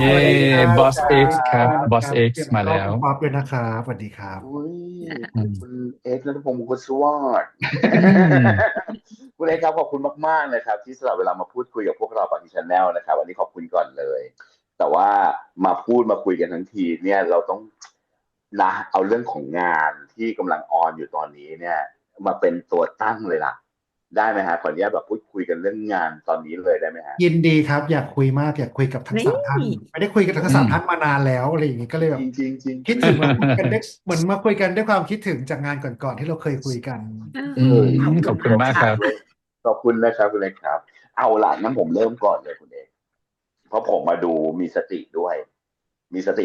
เย้สวัสดีครับอสบคุณเอเอ็กซ์ครับบอสครับเอ็กซ์เตรียมเข้ามาแล้วคุณป๊อปด้วยนะครับสวัสดีครับอุ้ยอืมคุณเอ็กซ์นัทพงศ์มุขสวัสดิ์ อืม คุณเอ็กซ์ครับขอบคุณมากๆเลยครับที่สละเวลามาพูดคุยกับพวกเราปากีชาแนลนะครับวันนี้ขอบคุณก่อนเลยแต่ว่ามาคุยกันทั้งทีเนี่ยเราต้องนะเอาเรื่องของงานที่กำลังออนอยู่ตอนนี้เนี่ยมาเป็นตัวตั้งเลยล่ะได้ไหมฮะขออนุญาตแบบพูดคุยกันเรื่องงานตอนนี้เลยได้ไหมฮะยินดีครับอยากคุยมากอยากคุยกับทั้งนี่สามท่านไม่ได้คุยกับทั้งอืมสามท่านมานานแล้วอะไรอย่างงี้ก็เลยแบบจริงจริงจริงจริงคิดถึงมาคุยกันได้เหมือนมาคุยกันด้วยความคิดถึงจากงานก่อนๆที่เราเคยคุยกันเอออืเฮ้ยขอบคุณมขอบคุณขอบมากครับคุณเลยขอบคุณนะครับคุณเอกครับเอาล่ะงั้นผมเริ่มก่อนเลยคุณเอก เพราะผมมาดูมีสติด้วยมีสติ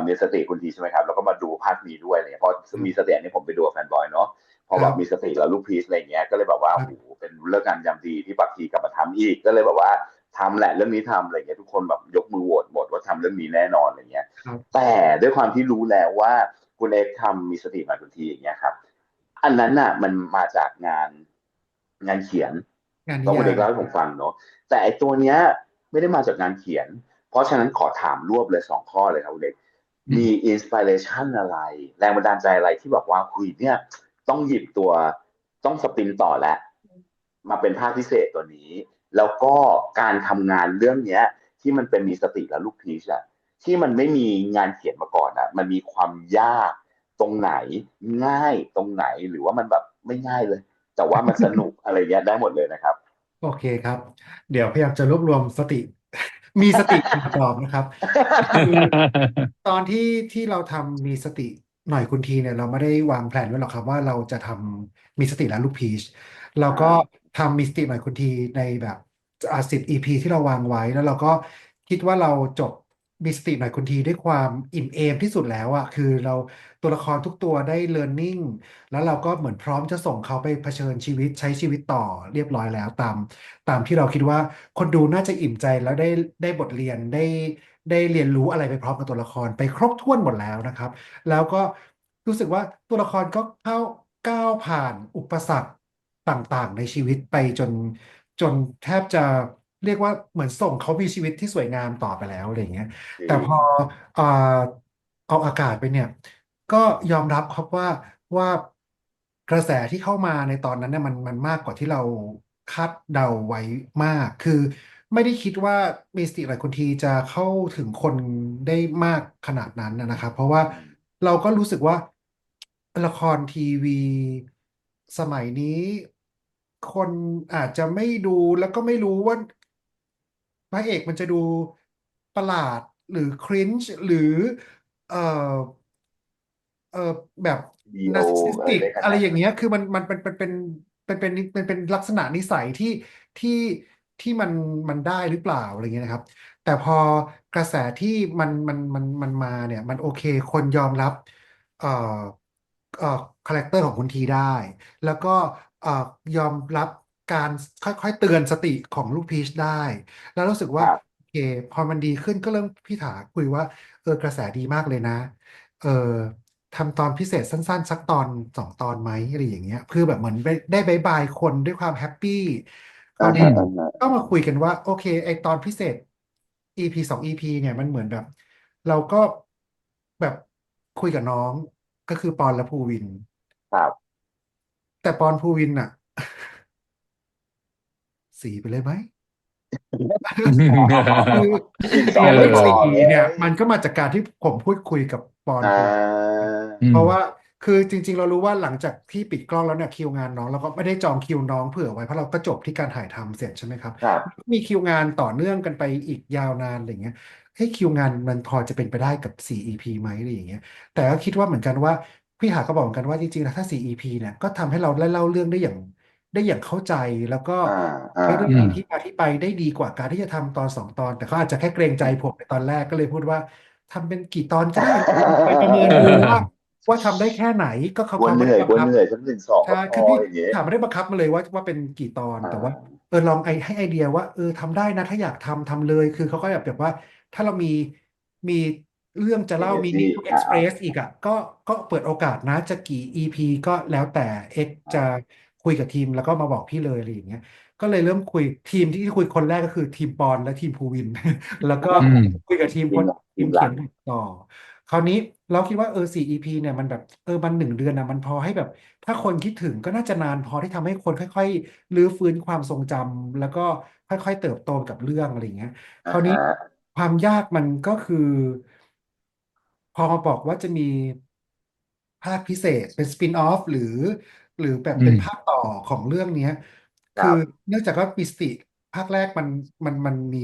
มีสติคุณทีใช่ไหมครับแล้วก็มาดูภาคนี้ด้วยอะไรเงี้ยเพราะมีสติอันนี้ผมไปดูกับแฟนบอยเนาะพอแบบมีครับสติแล้วลูกพีซอะไรเงี้ยก็เลยแบบว่าโอ้โหครับเป็นเรื่องงานยามดีที่ปักทีกลับมาทำอีกก็เลยแบบว่าทำแหละเรื่องนี้ทำอะไรเงี้ยทุกคนแบบยกมือโหวตหมดว่าทำเรื่องนี้แน่นอนอะไรเงี้ยครับแต่ด้วยความที่รู้แล้วว่าคุณเอกทำมีสติมาคุณทีอย่างเงี้ยครับอันนั้นน่ะมันมาจากงานเขียนงานนิต้องคุณเอกยายเล่าให้ผมฟังเนาะแต่ไอตัวเนี้ยไม่ได้มาจากงานเขียน เพราะฉะนั้นขอถามรวบเลย2 ข้อเลยครับคุณเอกอืมมีอินสปิเรชันอะไรแรงบันดาลใจอะไรที่บอกว่าคุยเนี่ยต้องหยิบตัวต้องสปินต่อแล้วมาเป็นภาคพิเศษตัวนี้แล้วก็การทำงานเรื่องเนี้ยที่มันเป็นมีสติและลูกพีชอะที่มันไม่มีงานเขียนมาก่อนอะมันมีความยากตรงไหนง่ายตรงไหนหรือว่ามันแบบไม่ง่ายเลยแต่ว่ามันสนุกอะไรเงี้ยได้หมดเลยนะครับ โอเคครับเดี๋ยวพยายามจะรวบรวมสติมีสติก่อนตอบนะครับคือตอนที่เราทำมีสติหน่อยคุณทีเนี่ยเราไม่ได้วางแผนไว้หรอกครับว่าเราจะทำมีสติและลูกพีชเราก็อ่าทำมีสติหน่อยคุณทีในแบบ10 EPที่เราวางไว้แล้วเราก็คิดว่าเราจบมีสติหน่อยคุณทีด้วยความอิ่มเอมที่สุดแล้วอะคือเราตัวละครทุกตัวได้ learning แล้วเราก็เหมือนพร้อมจะส่งเขาไปเผชิญชีวิตใช้ชีวิตต่อเรียบร้อยแล้วตามที่เราคิดว่าคนดูน่าจะอิ่มใจแล้วได้บทเรียนได้เรียนรู้อะไรไปพร้อมกับตัวละครไปครบถ้วนหมดแล้วนะครับแล้วก็รู้สึกว่าตัวละครก็ก้าวผ่านอุปสรรคต่างๆในชีวิตไปจนแทบจะเรียกว่าเหมือนส่งเขามีชีวิตที่สวยงามต่อไปแล้วอะไรอย่างเงี้ยจริงแต่พอเอ่อเอาอากาศไปเนี่ยก็ยอมรับครับว่ากระแสที่เข้ามาในตอนนั้นเนี่ยมันมากกว่าที่เราคาดเดาไว้มากคือไม่ได้คิดว่ามีสติหลายคนทีจะเข้าถึงคนได้มากขนาดนั้นนะครับเพราะว่าอืมเราก็รู้สึกว่าละครทีวีสมัยนี้คนอาจจะไม่ดูแล้วก็ไม่รู้ว่าพระเอกมันจะดูประหลาดหรือครินช์หรือเอ่อ เออแบบดีโอนาร์ซิสอะไรติกได้ขนาดนั้นอะไรอย่างเงี้ยคือมันเป็นลักษณะนิสัยที่ที่มันได้หรือเปล่าอะไรเงี้ยนะครับแต่พอกระแสที่มันมาเนี่ยมันโอเคคนยอมรับเอ่อเอ่อคาแรคเตอร์ของคุณทีได้แล้วก็เอ่อยอมรับการค่อยๆเตือนสติของลูกพีชได้แล้วรู้สึกว่าครับโอเคพอมันดีขึ้นก็เริ่มพี่ถาคุยว่ากระแสดีมากเลยนะเออ ทำตอนพิเศษสั้นๆสักตอน2 ตอนไหมอะไรอย่างเงี้ยเพื่อแบบเหมือนได้บายบายคนด้วยความแฮปปี้คราวอ่านี้อืมฮะอ่าฮะก็มาคุยกันว่าโอเคไอตอนพิเศษ EP 2 EP เนี่ยมันเหมือนแบบเราก็แบบคุยกับน้องก็คือปอนและภูวินครับแต่ปอนภูวินอะสีไปเลยไหม คืออีกสตัองไม่พอวเลขสี่เงี้ยเนี่ยมันก็มาจากการที่ผมพูดคุยกับปอนอ่ภู าอืมเพราะว่าคือจริงๆเรารู้ว่าหลังจากที่ปิดกล้องแล้วเนี่ยคิวงานน้องเราก็ไม่ได้จองคิวน้องเผื่อไว้เพราะเราก็จบที่การถ่ายทำเสร็จใช่ไหมครับครับมีคิวงานต่อเนื่องกันไปอีกยาวนานอะไรเงี้ยให้ยคิวงานมันพอจะเป็นไปได้กับ4 EP ไหมอะไรอย่างเงี้ยแต่ก็คิดว่าเหมือนกันว่าพี่หาก็บอกเหมือนกันว่าจริงๆแล้วถ้า4 EP เนี่ยก็ทำให้เราได้เล่าเรื่องได้อย่างเข้าใจแล้วก็อ่าอ่าได้เรื่องอืมมีที่มาที่ไปได้ดีกว่าการที่จะทำตอน2 ตอนแต่เขาอาจจะแค่เกรงใจผมในตอนแรกก็เลยพูดว่าทำเป็นกี่ตอนก็ได้ไปประเมินดูว่าทำได้แค่ไหนก็เขาเขากลัวเหนื่อยไม่ได้บังคับกลัวเหนื่อยสัก1 2ใช่ก็พอคือพี่อย่างเงี้ยถามไม่ได้บังคับมาเลยว่าเป็นกี่ตอนอ่แต่ว่าาลองให้ไอเดียว่าทำได้นะถ้าอยากทำเลยคือเขาก็แบบว่าถ้าเรามีเรื่องจะเล่ามี energy need to อ่าอ่า express อีกอ่ะก็เปิดโอกาสนะจะกี่ EP ก็แล้วแต่เอ็กจะอ่าคุยกับทีมแล้วก็มาบอกพี่เลยอะไรอย่างเงี้ยก็ ก็เลยเริ่มคุยทีมที่คุยคนแรกก็คือทีมปอนและทีมภูวินแล้วก็อืมคุยกับทีมทีมคนทีมเขียนทีมหลักบทต่อคราวนี้เราคิดว่า4 EPเนี่ยมันแบบมัน1 เดือนนะมันพอให้แบบถ้าคนคิดถึงก็น่าจะนานพอที่ทำให้คนค่อยๆรื้อฟื้นความทรงจำแล้วก็ค่อยๆเติบโตกับเรื่องอะไรอย่างเงี้ยคราวนี้อ่าฮะความยากมันก็คือพอมาบอกว่าจะมีภาคพิเศษเป็นสปินออฟหรือแบบอืมเป็นภาคต่อของเรื่องเนี้ยคือครับเนื่องจากว่ามิสติภาคแรกมันมี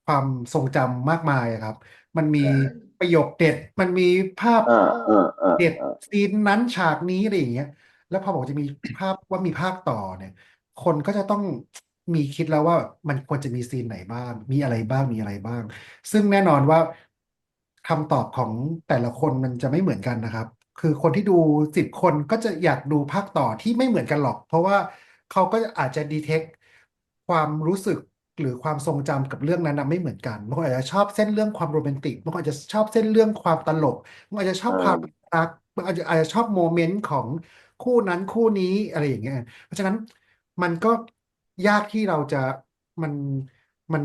ความทรงจำมากมายอะครับมันมีเออประโยคเด็ดมันมีภาพเออเออเออเด็ดเออซีนนั้นฉากนี้อะไรอย่างเงี้ยแล้วพอบอกจะมีภาพว่ามีภาคต่อเนี่ยคนก็จะต้องมีคิดแล้วว่ามันควรจะมีซีนไหนบ้างมีอะไรบ้างมีอะไรบ้าง ซึ่งแน่นอนว่าคำตอบของแต่ละคนมันจะไม่เหมือนกันนะครับ คือคนที่ดู10 คนก็จะอยากดูภาคต่อที่ไม่เหมือนกันหรอก เพราะว่าเขาก็อาจจะดีเทคความรู้สึกหรือความทรงจำกับเรื่องนั้นนะไม่เหมือนกันบางคนอาจจะชอบเส้นเรื่องความโรแมนติกบางคนอาจจะชอบเส้นเรื่องความตลกบางคนอาจจะชอบความเออรักบางคนอาจจะชอบโมเมนต์ของคู่นั้นคู่นี้อะไรอย่างเงี้ยเพราะฉะนั้นมันก็ยากที่เราจะมัน มัน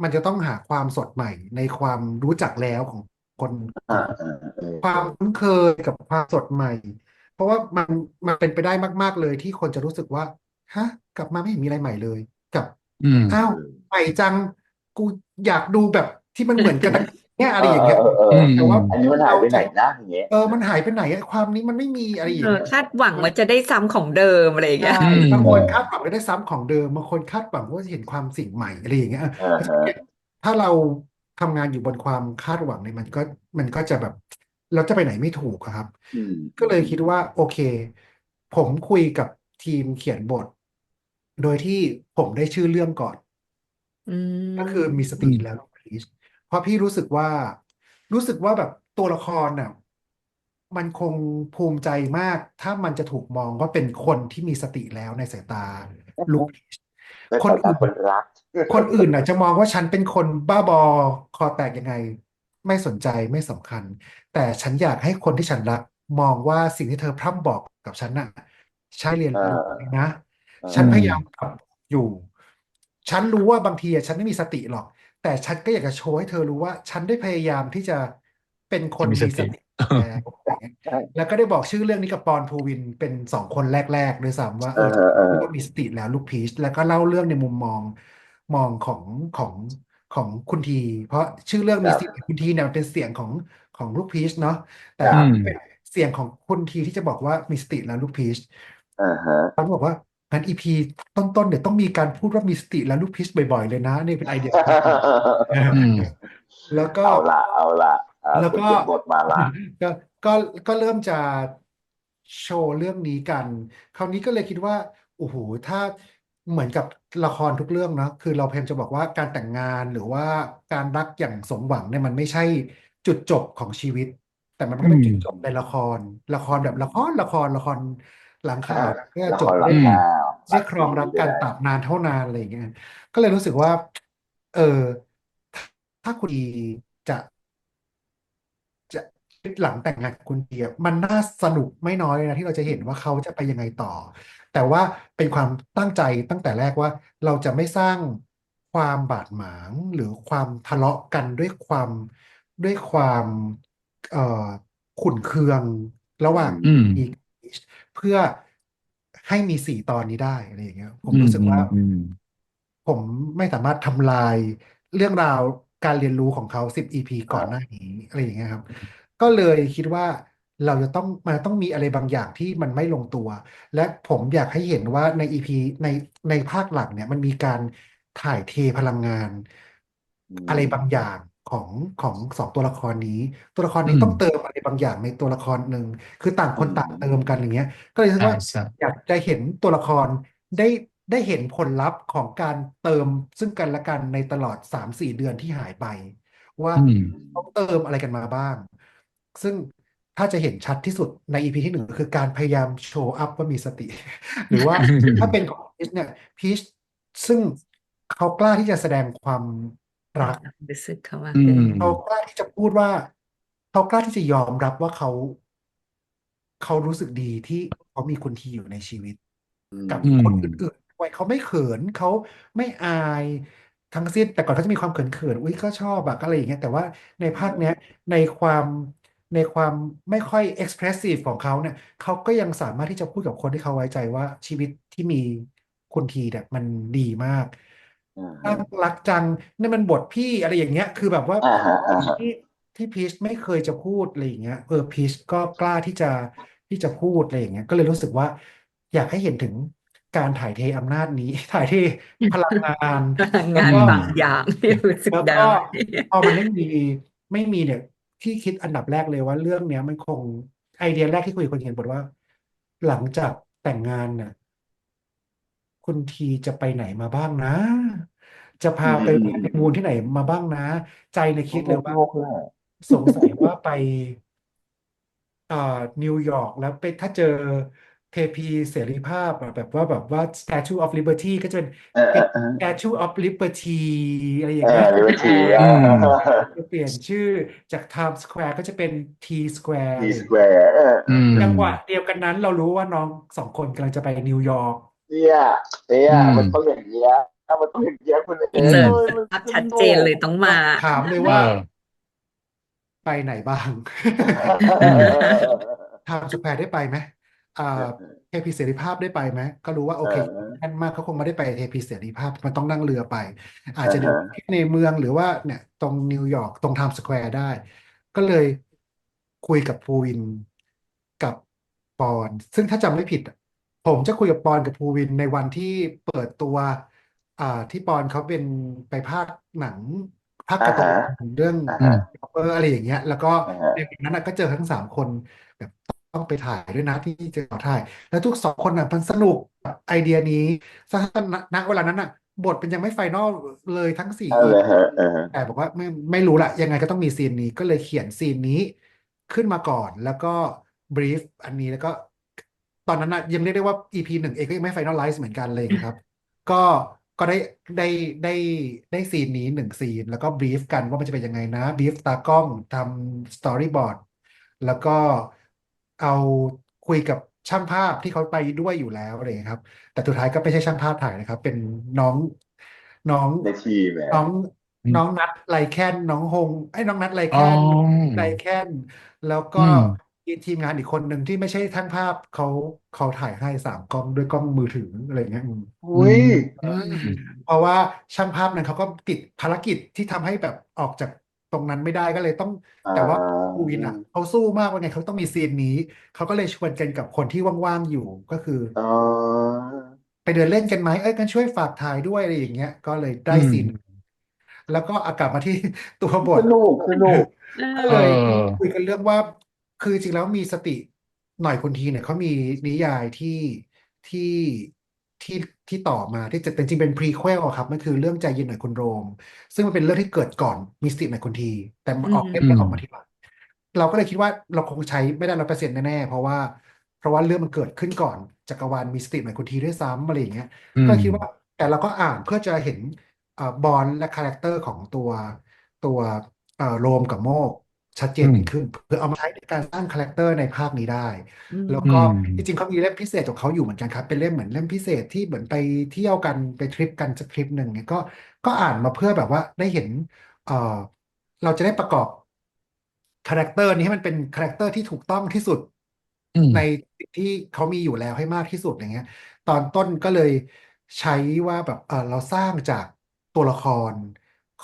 มันจะต้องหาความสดใหม่ในความรู้จักแล้วของคนขอ่าองอ่าเออความคุ้นเคยกับความสดใหม่เพราะว่ามันเป็นไปได้มากๆเลยที่คนจะรู้สึกว่าฮะกลับมาไม่เห็นมีอะไรใหม่เลยกับอืมอ้าวใหม่จังกูอยากดูแบบที่มันเหมือนกันเนี่ยเออเอออะไรอย่างเงี้ยเอออืมแต่ว่าอืมอันนี้มันหายไปไหนเราจะนะอย่างเงี้ยมันหายไปไหนอะความนี้มันไม่มีอะไรอย่างเงี้ย คาดหวังว่าจะได้ซ้ำของเดิมอะไรอย่างใช่เงี้ยอืมบางเอคนคาดอหวังไม่ได้ซ้ำของเดิมบางคนคาดหวังว่าจะเห็นความสิ่งใหม่อะไรอย่างเงี้ยเออฮะเพราะฉะนั้นเนี่ยถ้าเราทำงานอยู่บนความคาดหวังเนี่ยมันก็จะแบบเราจะไปไหนไม่ถูกอะครับอืมก็เลยคิดว่าโอเคผมคุยกับทีมเขียนบทโดยที่ผมได้ชื่อเรื่องก่อน อืก็คือมีสอืติมแล้วพลีสเพราะพี่รู้สึกว่าแบบตัวละครน่ะมันคงภูมิใจมากถ้ามันจะถูกมองว่าเป็นคนที่มีสติแล้วในสายตาลูกพีชในสายตาคนอื่นคนรักคนอื่นน่ะจะมองว่าฉันเป็นคนบ้าบอคอแตกยังไงไม่สนใจไม่สำคัญแต่ฉันอยากให้คนที่ฉันรักมองว่าสิ่งที่เธอพร่ำบอกกับฉันน่ะใช่เรียนเรู้ออนะเอฉันพอืมยายามปรับอยู่ ฉันรู้ว่าบางทีอะฉันไม่มีสติหรอกแต่ฉันก็อยากจะโชว์ให้เธอรู้ว่าฉันได้พยายามที่จะเป็นคนจะมีสติ มีสติแล้วอะไรเงี้ย ใช่แล้วก็ได้บอกชื่อเรื่องนี้กับปอนภูวินเป็น2 คนแรกๆด้วยซ้ำว่าเออเออก็มีสติแล้วลูกพีชแล้วก็เล่าเรื่องในมุมมองของของคุณทีเพราะชื่อเรื่องครับมีเสียงคุณทีเนี่ยมันเป็นเสียงของลูกพีชเนาะแต่อืมเป็นเสียงของคุณทีที่จะบอกว่ามีสติแล้วลูกพีช อ่าฮะ เขาบอกว่างั้นอีพีต้นๆเดี๋ยวต้องมีการพูดว่ามีสติและลูกพิชบ่อยๆเลยนะนี่เป็นไอเดียของผมเออ อืม แล้วก็เอาละเอาละแล้วก็ คนเขียนบทมาละ ก็ก็ก็เริ่มจะโชว์เรื่องนี้กันคราวนี้ก็เลยคิดว่าโอ้โหถ้าเหมือนกับละครทุกเรื่องเนาะคือเราพยายามจะบอกว่าการแต่งงานหรือว่าการรักอย่างสมหวังเนี่ยมันไม่ใช่จุดจบของชีวิตแต่มันอืก็เป็นมจุดจบในละครแบบละครหลังอ่าข่าวเพื่อละจบได้ครหลังอืมข่าวได้ตัดครองรักสินได้กันตราบนานเท่านานอะไรอย่างเงี้ยก็เลยรู้สึกว่าเออถ้าคุณดีจะ จะหลังแต่งงานกับคุณเดียมันน่าสนุกไม่น้อยเลยนะที่เราจะเห็นว่าเขาจะไปยังไงต่อแต่ว่าเป็นความตั้งใจตั้งแต่แรกว่าเราจะไม่สร้างความบาดหมางหรือความทะเลาะกันด้วยความเอ่อขุ่นเคืองระหอืว่างอืมอีกเพื่อให้มี4 ตอนนี้ได้อะไรอย่างเงี้ยผมอืมรู้สึกว่า อืมอืมผมไม่สามารถทำลายเรื่องราวการเรียนรู้ของเขา10 EPก่อนหน้าอ่านี้อะไรอย่างเงี้ยครับก็เลยคิดว่ามันต้องมีอะไรบางอย่างที่มันไม่ลงตัวและผมอยากให้เห็นว่าใน EP ในในภาคหลังเนี่ยมันมีการถ่ายเทพลังงานอือะไรบางอมย่างของ2 ตัวละครนี้ตัวละครอืมนี้ต้องเติมอะไรบางอย่างในตัวละครหนึ่งคือต่างอืคนต่างเติมมกันอย่างเงี้ยก็เลยคิดใช่ว่าใช่อยากจะเห็นตัวละคร ได้ได้เห็นผลลัพธ์ของการเติมซึ่งกันและกันในตลอด3-4 เดือนที่หายไปว่าอืมอืเขามเติมอะไรกันมาบ้างซึ่งถ้าจะเห็นชัดที่สุดในอีพีที่ 1คือการพยายามโชว์อัพว่ามีสติหรือว่าถ้าเป็นของพีชเนี่ยพีชซึ่งเขากล้าที่จะแสดงความรัก รู้สึกเขามาอืกขึ้นมเขากล้าที่จะพูดว่าเขากล้าที่จะยอมรับว่าเขารู้สึกดีที่เขามีคุณทีอยู่ในชีวิตอืกับอืมคนอื่น วัยเขาไม่เขินเขาไม่อายทั้งสิ้นแต่ก่อนเขาจะมีความเขินอุ้ยก็ชอบอะก็อะไรอย่างเงี้ยแต่ว่าในภาคเนี้ยในความในความไม่ค่อย expressive ของเขาเนี่ยเขาก็ยังสามารถที่จะพูดกับคนที่เขาไว้ใจว่าชีวิตที่มีคุณทีเนี่ยมันดีมากอืมตั้งรักจังนี่มันบทพี่อะไรอย่างเงี้ยคือแบบว่าสิ่งที่พีชไม่เคยจะพูดอะไรอย่างเงี้ยพีชก็กล้าที่จะพูดอะไรอย่างเงี้ยก็เลยรู้สึกว่าอยากให้เห็นถึงการถ่ายเทอำนาจนี้ถ่ายเทพลังงานพลังแล้วก็งานบางอย่างที่รู้สึกได้ แล้วก็พอมันไม่มีเนี่ยที่คิดอันดับแรกเลยว่าเรื่องเนี้ยมันคงไอเดียแรกที่คุยกับคนเขียนบทว่าหลังจากแต่งงานน่ะคุณทีจะไปไหนมาบ้างนะจะอืพาไปมอืมอืมฮันนีมูนที่ไหนมาบ้างนะใจเนี่ยคิดเลยว่าโลกเลยสงสัยว่าไป เอ่อนิวยอร์กแล้วไปถ้าเจอเทพีเสรีภาพอะแบบว่า Statue of Liberty ก็จะเป็น เออเออเออ Statue of Liberty อะไรอย่างเงี้ยลิเบอร์ทีเอออ่ะ อืมจะเปลี่ยนชื่อจาก Times Square ก็จะเป็น T Square ทีอะไรอย่างเงี้ยสแควร์อืมจังหวะเดียวกันนั้นเรารู้ว่าน้องสองคนกำลังจะไปนิวยอร์กเนี่ยเนี่ยอืมมันต้องอย่างเงี้ยมันต้องอย่างเงี้ยคุณเอ๋อินเสิร์ตเอ้ยมันภาพสชัดเจนุก นเลยต้องก็มาถามเลยเอว่าอไปไหนบ้าง อืม ไทม์สแควร์ได้ไปไหมอ่าเทพีเสรีภาพได้ไปไหมก็รู้ว่าโอเอเคอแน่นมากเขาคงไม่ได้ไปเทพีเสรีภาพมันต้องนั่งเรือไปอาจเอจะเดินอในเมืองหรือว่าเนี่ยตรงนิวยอร์กตรงไทม์สแควร์ได้ก็เลยคุยกับภูวินกับปอนซึ่งถ้าจำไม่ผิดผมจะคุยกับปอนกับภูวินในวันที่เปิดตัวที่ปอนเขาเป็นไปพากย์หนังภาคการ์ตูอ่าฮะนเรื่องอ่าอืมฮะอะไรอย่างเงี้ยแล้วก็อ่าฮะในวันนั้นน่ะก็เจอทั้งสามคนแบบ ต้องไปถ่ายด้วยนะที่เจอขอถ่ายแล้วทุกสองคนอ่ะมันสนุกกับไอเดียนี้ซะณเวลานั้นอ่ะบทเป็นยังไม่ไฟนอลเลยทั้งสี่ เอาเลย EP ฮะเออฮะแต่บอกว่าไม่รู้ละยังไงก็ต้องมีซีนนี้ก็เลยเขียนซีนนี้ขึ้นมาก่อนแล้วก็บรีฟอันนี้แล้วก็ตอนนั้นนะยังเรียกได้ว่า EP หนึ่งเองก็ยังไม่ไฟนอลไลซ์เหมือนกันเลยนะครับก็ก็ได้ได้ได้ซีนนี้หนึ่งซีนแล้วก็บรีฟกันว่ามันจะเป็นยังไงนะบรีฟตากล้องทำสตอรี่บอร์ด แล้วก็เอาคุยกับช่างภาพที่เขาไปด้วยอยู่แล้วอะไรอย่างเงี้ยครับแต่สุดท้ายก็ไม่ใช่ช่างภาพถ่ายนะครับเป็นน้องน้องในทีมเนี่ยน้องอืมน้องนัทไลแคนน้องฮงไอ้ยน้องนัทไลอ๋แคนอไลแคนแล้วก็อืมมีทีมงานอีกคนหนึ่งที่ไม่ใช่ช่างภาพเขาถ่ายให้สามกล้องด้วยกล้องมือถืออะไรอย่างเงี้ยอือุ้ยมเอออืมเพราะว่าช่างภาพนั้นเขาก็ติดภารกิจที่ทำให้แบบออกจากตรงนั้นไม่ได้ก็เลยต้องอ่แต่ว่าาภูวินอ่ะเขาสู้มากว่าไงเขาต้องมีซีนนี้เขาก็เลยชวนกันกับคนที่ว่างๆอยู่ก็คืออ๋อไปเดินเล่นกันไหมเอ้ยกันช่วยฝากถ่ายด้วยอะไรอย่างเงี้ยก็เลยได้อืมซีนแล้วก็กลับมาที่ตัวบท สนุกสนุกเอก็เเลยออคุยกันเรื่องว่าคือจริงแล้วมีสติหน่อยคนทีเนี่ยเขามีนิยายที่ที่ที่ต่อมาที่จะเป็นจริงเป็นพรีเควลครับมันคือเรื่องใจเย็นหน่อยคุณโรมซึ่งมันเป็นเรื่องที่เกิดก่อนมิสติหน่อยคนทีแต่อืมาออกเล่มอืมนี้ออกมาทีหลังเราก็เลยคิดว่าเราคงใช้ไม่ได้100%แน่ๆเพราะว่าเรื่องมันเกิดขึ้นก่อนจักรวาลมิสติหน่อยคนทีด้วยซ้ำอะไรอย่างเงี้ยอืมก็คิดว่าแต่เราก็อ่านเพื่อจะเห็นบอนและคาแรคเตอร์ของตัว โรมกับโมกชัดเจอืมนขึ้นเพื่อเอามาใช้ในการสร้างคาแรคเตอร์ในภาคนี้ได้อืมแล้วก็อืมจริงๆเขามีเล่มพิเศษของเขาอยู่เหมือนกันครับเป็นเล่มเหมือนเล่มพิเศษที่เหมือนไปเที่ยวกันไปทริปกันสักทริปหนึ่งเนี่ยก็อ่านมาเพื่อแบบว่าได้เห็นเอ่อเราจะได้ประกอบคาแรคเตอร์นี้ให้มันเป็นคาแรคเตอร์ที่ถูกต้องที่สุดอืมในสิ่งที่เขามีอยู่แล้วให้มากที่สุดอย่างเงี้ย ตอนต้นก็เลยใช้ว่าแบบเราสร้างจากตัวละคร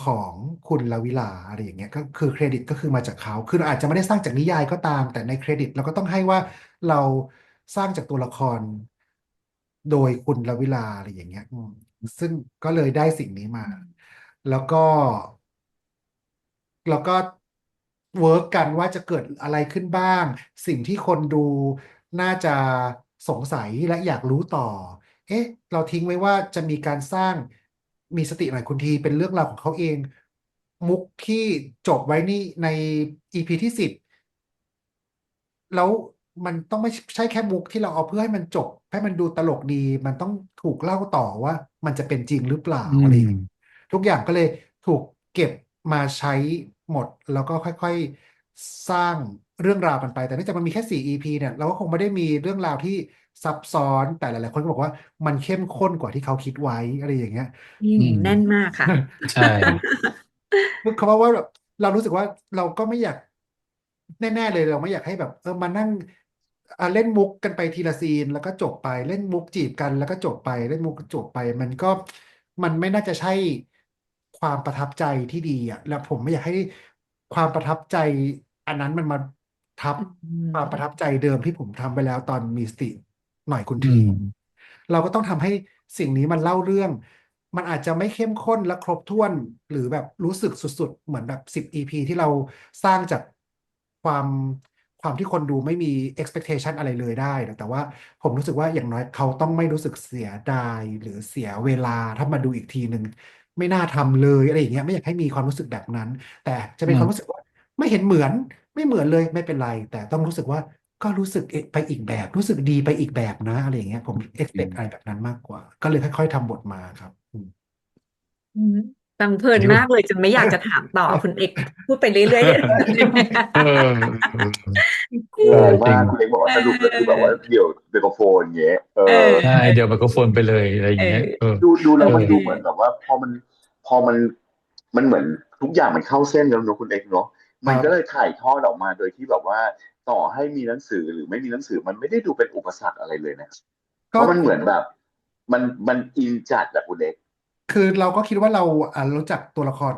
ของคุณลวิลาอะไรอย่างเงี้ยก็คือเครดิตก็คือมาจากเขาคือเราอาจจะไม่ได้สร้างจากนิยายก็ตามแต่ในเครดิตเราก็ต้องให้ว่าเราสร้างจากตัวละครโดยคุณลวิลาอะไรอย่างเงี้ยซึ่งก็เลยได้สิ่งนี้มาแล้วก็ แล้วก็เวิร์กกันว่าจะเกิดอะไรขึ้นบ้างสิ่งที่คนดูน่าจะสงสัยและอยากรู้ต่อเอ๊ะเราทิ้งไว้ว่าจะมีการสร้างมีสติหน่อยคุณทีเป็นเรื่องราวของเขาเองมุกที่จบไว้นี่ใน EP ที่10 แล้วมันต้องไม่ใช่แค่มุกที่เราเอาเพื่อให้มันจบให้มันดูตลกดีมันต้องถูกเล่าต่อว่ามันจะเป็นจริงหรือเปล่าอือะไรอย่างเงี้ยมทุกอย่างก็เลยถูกเก็บมาใช้หมดแล้วก็ค่อยๆสร้างเรื่องราวกันไปแต่เนื่องจากมันมีแค่4 EP เนี่ยเราก็คงไม่ได้มีเรื่องราวที่ ซับซ้อนแต่หลายๆคนก็บอกว่ามันเข้มข้นกว่าที่เขาคิดไว้อะไรอย่างเงี้ย ยิ่งอืมแน่นมากค่ะ ใช่ คือเขาว่าแบบเรารู้สึกว่าเราก็ไม่อยากแน่ๆเลยเราไม่อยากให้แบบมานั่งเล่นมุกกันไปทีละซีนแล้วก็จบไปเล่นมุกจีบกันแล้วก็จบไปเล่นมุกจบไปมันไม่น่าจะใช่ความประทับใจที่ดีอ่ะแล้วผมไม่อยากให้ความประทับใจอันนั้นมันมาทับอืความประทับมใจเดิมที่ผมทำไปแล้วตอนมีสติหน่อยคุณอืที มเราก็ต้องทำให้สิ่งนี้มันเล่าเรื่อง มันอาจจะไม่เข้มข้นและครบถ้วนหรือแบบรู้สึกสุดๆเหมือนแบบ10 EPที่เราสร้างจากความความที่คนดูไม่มี expectation อะไรเลยได้แต่ว่าผมรู้สึกว่าอย่างน้อยเขาต้องไม่รู้สึกเสียดายหรือเสียเวลาถ้ามาดูอีกทีหนึ่งไม่น่าทำเลยอะไรอย่างเงี้ยไม่อยากให้มีความรู้สึกแบบนั้นแต่จะเป็นความรู้สึกว่าไม่เห็นเหมือนไม่เหมือนเลยไม่เป็นไรแต่ต้องรู้สึกว่า ก็รู้สึกไปอีกแบบรู้สึกดีไปอีกแบบนะอะไรอย่างเงี้ยผม อื expect อะไรมแบบนั้นมากกว่าก็เลยค่อยๆทำบทมาครับอืมฟังเพลินเดี๋ยวมากเลยจนไม่อยากจะถามต่อคุณเอกพูดไปเรื่อยๆได้ไหม เออเอองใช่งจริงมากคุณเอกบอกเว่าสรุปแล้วคือแบบว่าออเดี่ยวไมโครโฟนเงี้ยเใช่ออเดี๋ยวไมโครโฟนไปเลยอะไรอเอย่างเงี้ยอดูเอแล้วอมันดูเหมือนแบบว่าพอมันมันเหมือนทุกอย่างมันเข้าเส้นแล้วเนอะคุณเอกเนาะมันก็เลยครับถ่ายทอดออกมาโดยที่แบบว่าต่อให้มีหนังสือหรือไม่มีหนังสือมันไม่ได้ดูเป็นอุปสรรคอะไรเลยนะเพก็ราะมันเหมือนแบบมันอินจัดอะคุณเอกคือเราก็คิดว่าเรารู้จักตัวละคร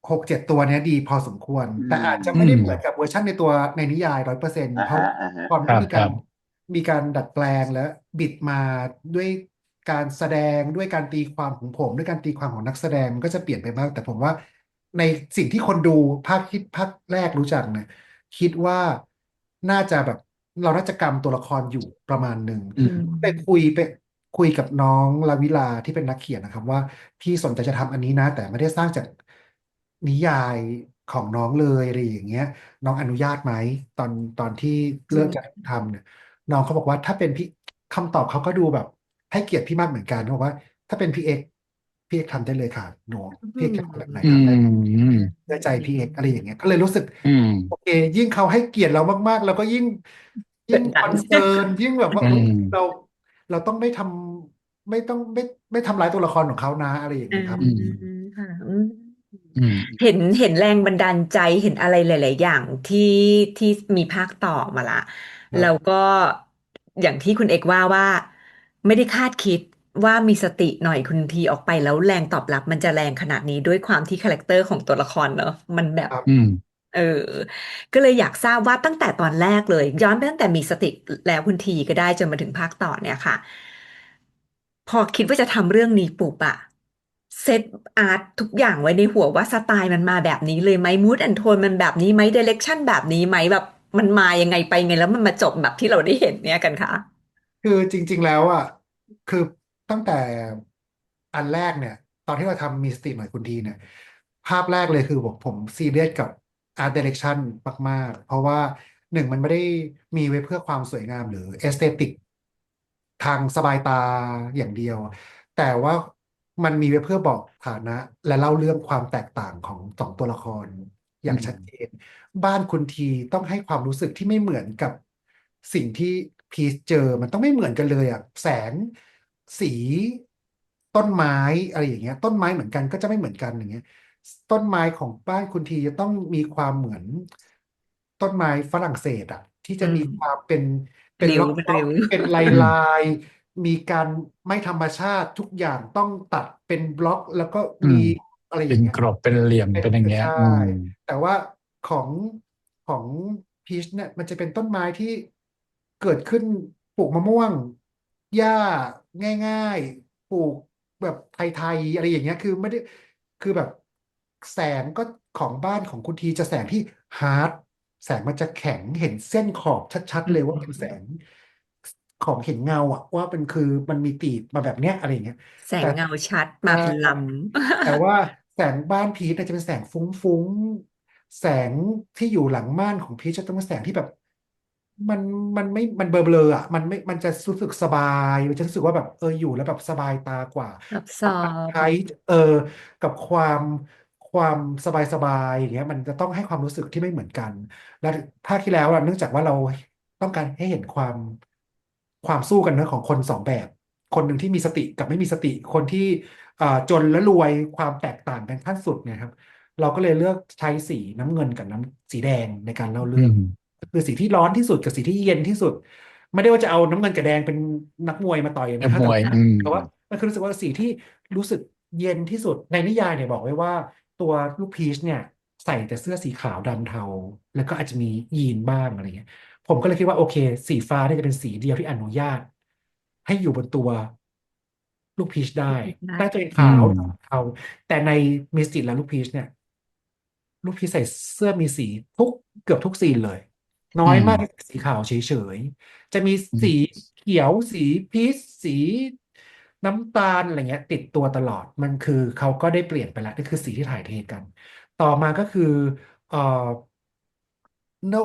6-7 ตัวเนี้ยดีพอสมควรอืแต่อาจจะอืไม่ได้มเหมือนกับเวอร์ชันในตัวในนิยาย100%เพราะอ่าฮะอ่าฮะตอนครับนี้ครับมีการดัดแปลงและบิดมาด้วยการแสดงด้วยการตีความของผมด้วยการตีความของนักแสดงมันก็จะเปลี่ยนไปบ้างแต่ผมว่าในสิ่งที่คนดูภาคแรกรู้จักเนี่ยคิดว่าน่าจะแบบเราน่าจะกำตัวละครอยู่ประมาณหนึ่ง อือืมไปคุยกับน้องลาวิลาที่เป็นนักเขียนนะครับว่าพี่สนใจจะทำอันนี้นะแต่ไม่ได้สร้างจากนิยายของน้องเลยอะไรอย่างเงี้ยน้องอนุญาตไหมตอนที่เริ่มจะมทำเนี่ยน้องเขาบอกว่าถ้าเป็นพี่คำตอบเขาก็ดูแบบให้เกียรติพี่มากเหมือนกันเขาบอกว่าถ้าเป็นพี่เอกทำได้เลยค่ะหนูพี่เอกจะทำแบบไหนอืทำได้มเชื่อใจพี่เอกอะไรอย่างเงี้ยก็เลยรู้สึกอืมโอเคยิ่งเขาให้เกียรติเรามากๆเราก็ยิ่งคกดดันอนเซิร์นยิ่งแบบว่าอืเอ้ยมเราต้องไม่ต้องไม่ทำร้ายตัวละครของเขานะอะไรอย่างอืเงี้ยครับอืมมค่ะอืมอืมเห็นแรงบันดาลใจเห็นอะไรหลายๆอย่างที่มีภาคต่อมาละครับแล้วก็อย่างที่คุณเอกว่าไม่ได้คาดคิดว่ามีสติหน่อยคุณทีออกไปแล้วแรงตอบรับมันจะแรงขนาดนี้ด้วยความที่คาแรคเตอร์ของตัวละครเนอะมันแบบ ครับอืมเออก็เลยอยากทราบว่าตั้งแต่ตอนแรกเลยย้อนไปตั้งแต่มีสติแล้วคุณทีก็ได้จนมาถึงภาคต่อเนี่ยค่ะพอคิดว่าจะทำเรื่องนี้ปุ๊บอะเซตอาร์ตทุกอย่างไว้ในหัวว่าสไตล์มันมาแบบนี้เลยไหมมูดแอนโทนมันแบบนี้ไหมเดเรคชั่นแบบนี้ไหมแบบมันมายังไงไปไงแล้วมันมาจบแบบที่เราได้เห็นเนี่ยกันค่ะคือจริงๆแล้วอ่ะคือตั้งแต่อันแรกเนี่ยตอนที่เราทำมีสติหน่อยคุณทีเนี่ยภาพแรกเลยคือผมซีเรียสกับ Art Direction มากๆเพราะว่าหนึ่งมันไม่ได้มีไว้เพื่อความสวยงามหรือเอสเตติกทางสบายตาอย่างเดียว แต่ว่ามันมีไว้เพื่อบอกฐานะและเล่าเรื่องความแตกต่างของ2 ตัวละครอย่างชัดเจนบ้านคุณทีต้องให้ความรู้สึกที่ไม่เหมือนกับสิ่งที่พีชเจอมันต้องไม่เหมือนกันเลยอ่ะแสงสีต้นไม้อะไรอย่างเงี้ยต้นไม้เหมือนกันก็จะไม่เหมือนกันอย่างเงี้ยต้นไม้ของบ้านคุณทีจะต้องมีความเหมือนต้นไม้ฝรั่งเศสอ่ะที่จะมีอืมความเป็นริ้ล็วเป็นริ้วอกๆเป็นลอืมายๆ มีการไม่ธรรมชาติทุกอย่างต้องตัดเป็นบล็อกแล้วก็มีอืมอะไรอย่างเงี้ยเป็นกรอบเป็นเหลี่ยมเป็นเป็นอย่างเงี้ยใช่อืมแต่ว่าของของพีชเนี่ยมันจะเป็นต้นไม้ที่เกิดขึ้นปลูกมะม่วงหญ้าง่ายๆปลูกแบบไทยๆอะไรอย่างเงี้ยคือไม่ได้คือแบบแสงก็ของบ้านของคุณทีจะแสงที่ฮาร์ดแสงมันจะแข็งเห็นเส้นขอบชัดอืๆเลยว่าเป็นแสมงของเห็นเงาอะว่าเป็นคือมันมีตีบมาแบบเนี้ยอะไรอย่างเงี้ยแต่ แสงเงาชัดใช่มาเป็นลแต่ว่าแสงบ้านพีชเนี่ยจะเป็นแสงฟุ้งๆแสงที่อยู่หลังม่านของพีชจะต้องเป็นแสงที่แบบมันมันเบลอๆอ่ะมันจะรู้สึกสบายมันจะรู้สึกว่าแบบอยู่แล้วแบบสบายตากว่าำซับซ้อคอนทราสนต์กับความสบายอย่างเงี้ยมันจะต้องให้ความรู้สึกที่ไม่เหมือนกันและภาคที่แล้วอะเนื่องจากว่าเราต้องการให้เห็นความ ความสู้กันเนอะของคนสองแบบคนหนึ่งที่มีสติกับไม่มีสติคนที่จนและรวยความแตกต่างกันขั้นสุดเนี่ยครับเราก็เลยเลือกใช้สีน้ำเงินกับน้ำสีแดงในการเล่าอืเรื่องมก็คือสีที่ร้อนที่สุดกับสีที่เย็นที่สุดไม่ได้ว่าจะเอาน้ำเงินกับแดงเป็นนักมวยมาต่อยนักนะฮะแต่ว่ามวยแต่ว่ามันคือรู้สึกว่าสีที่รู้สึกเย็นที่สุดในนิยายเนี่ยบอกไว้ว่าตัวลูกพีชเนี่ยใส่แต่เสื้อสีขาวดำเทาแล้วก็อาจจะมียีนบ้างอะไรเงี้ย ผมก็เลยคิดว่าโอเคสีฟ้าเนี่ยจะเป็นสีเดียวที่อนุญาตให้อยู่บนตัวลูกพีชได้ได้น่าจะเป็นอืขาวมเทาแต่ในมิสติกและลูกพีชเนี่ยลูกพีชใส่เสื้อมีสีทุกเกือบทุกซีนเลยน้ออืมยมากที่สีขาวเฉยๆจะมีสีอืมเขียวสีพีชสีน้ำตาลอะไรเงี้ยติดตัวตลอดมันคือเขาก็ได้เปลี่ยนไปแล้วนี่คือสีที่ถ่ายเทกันต่อมาก็คือเอ่อ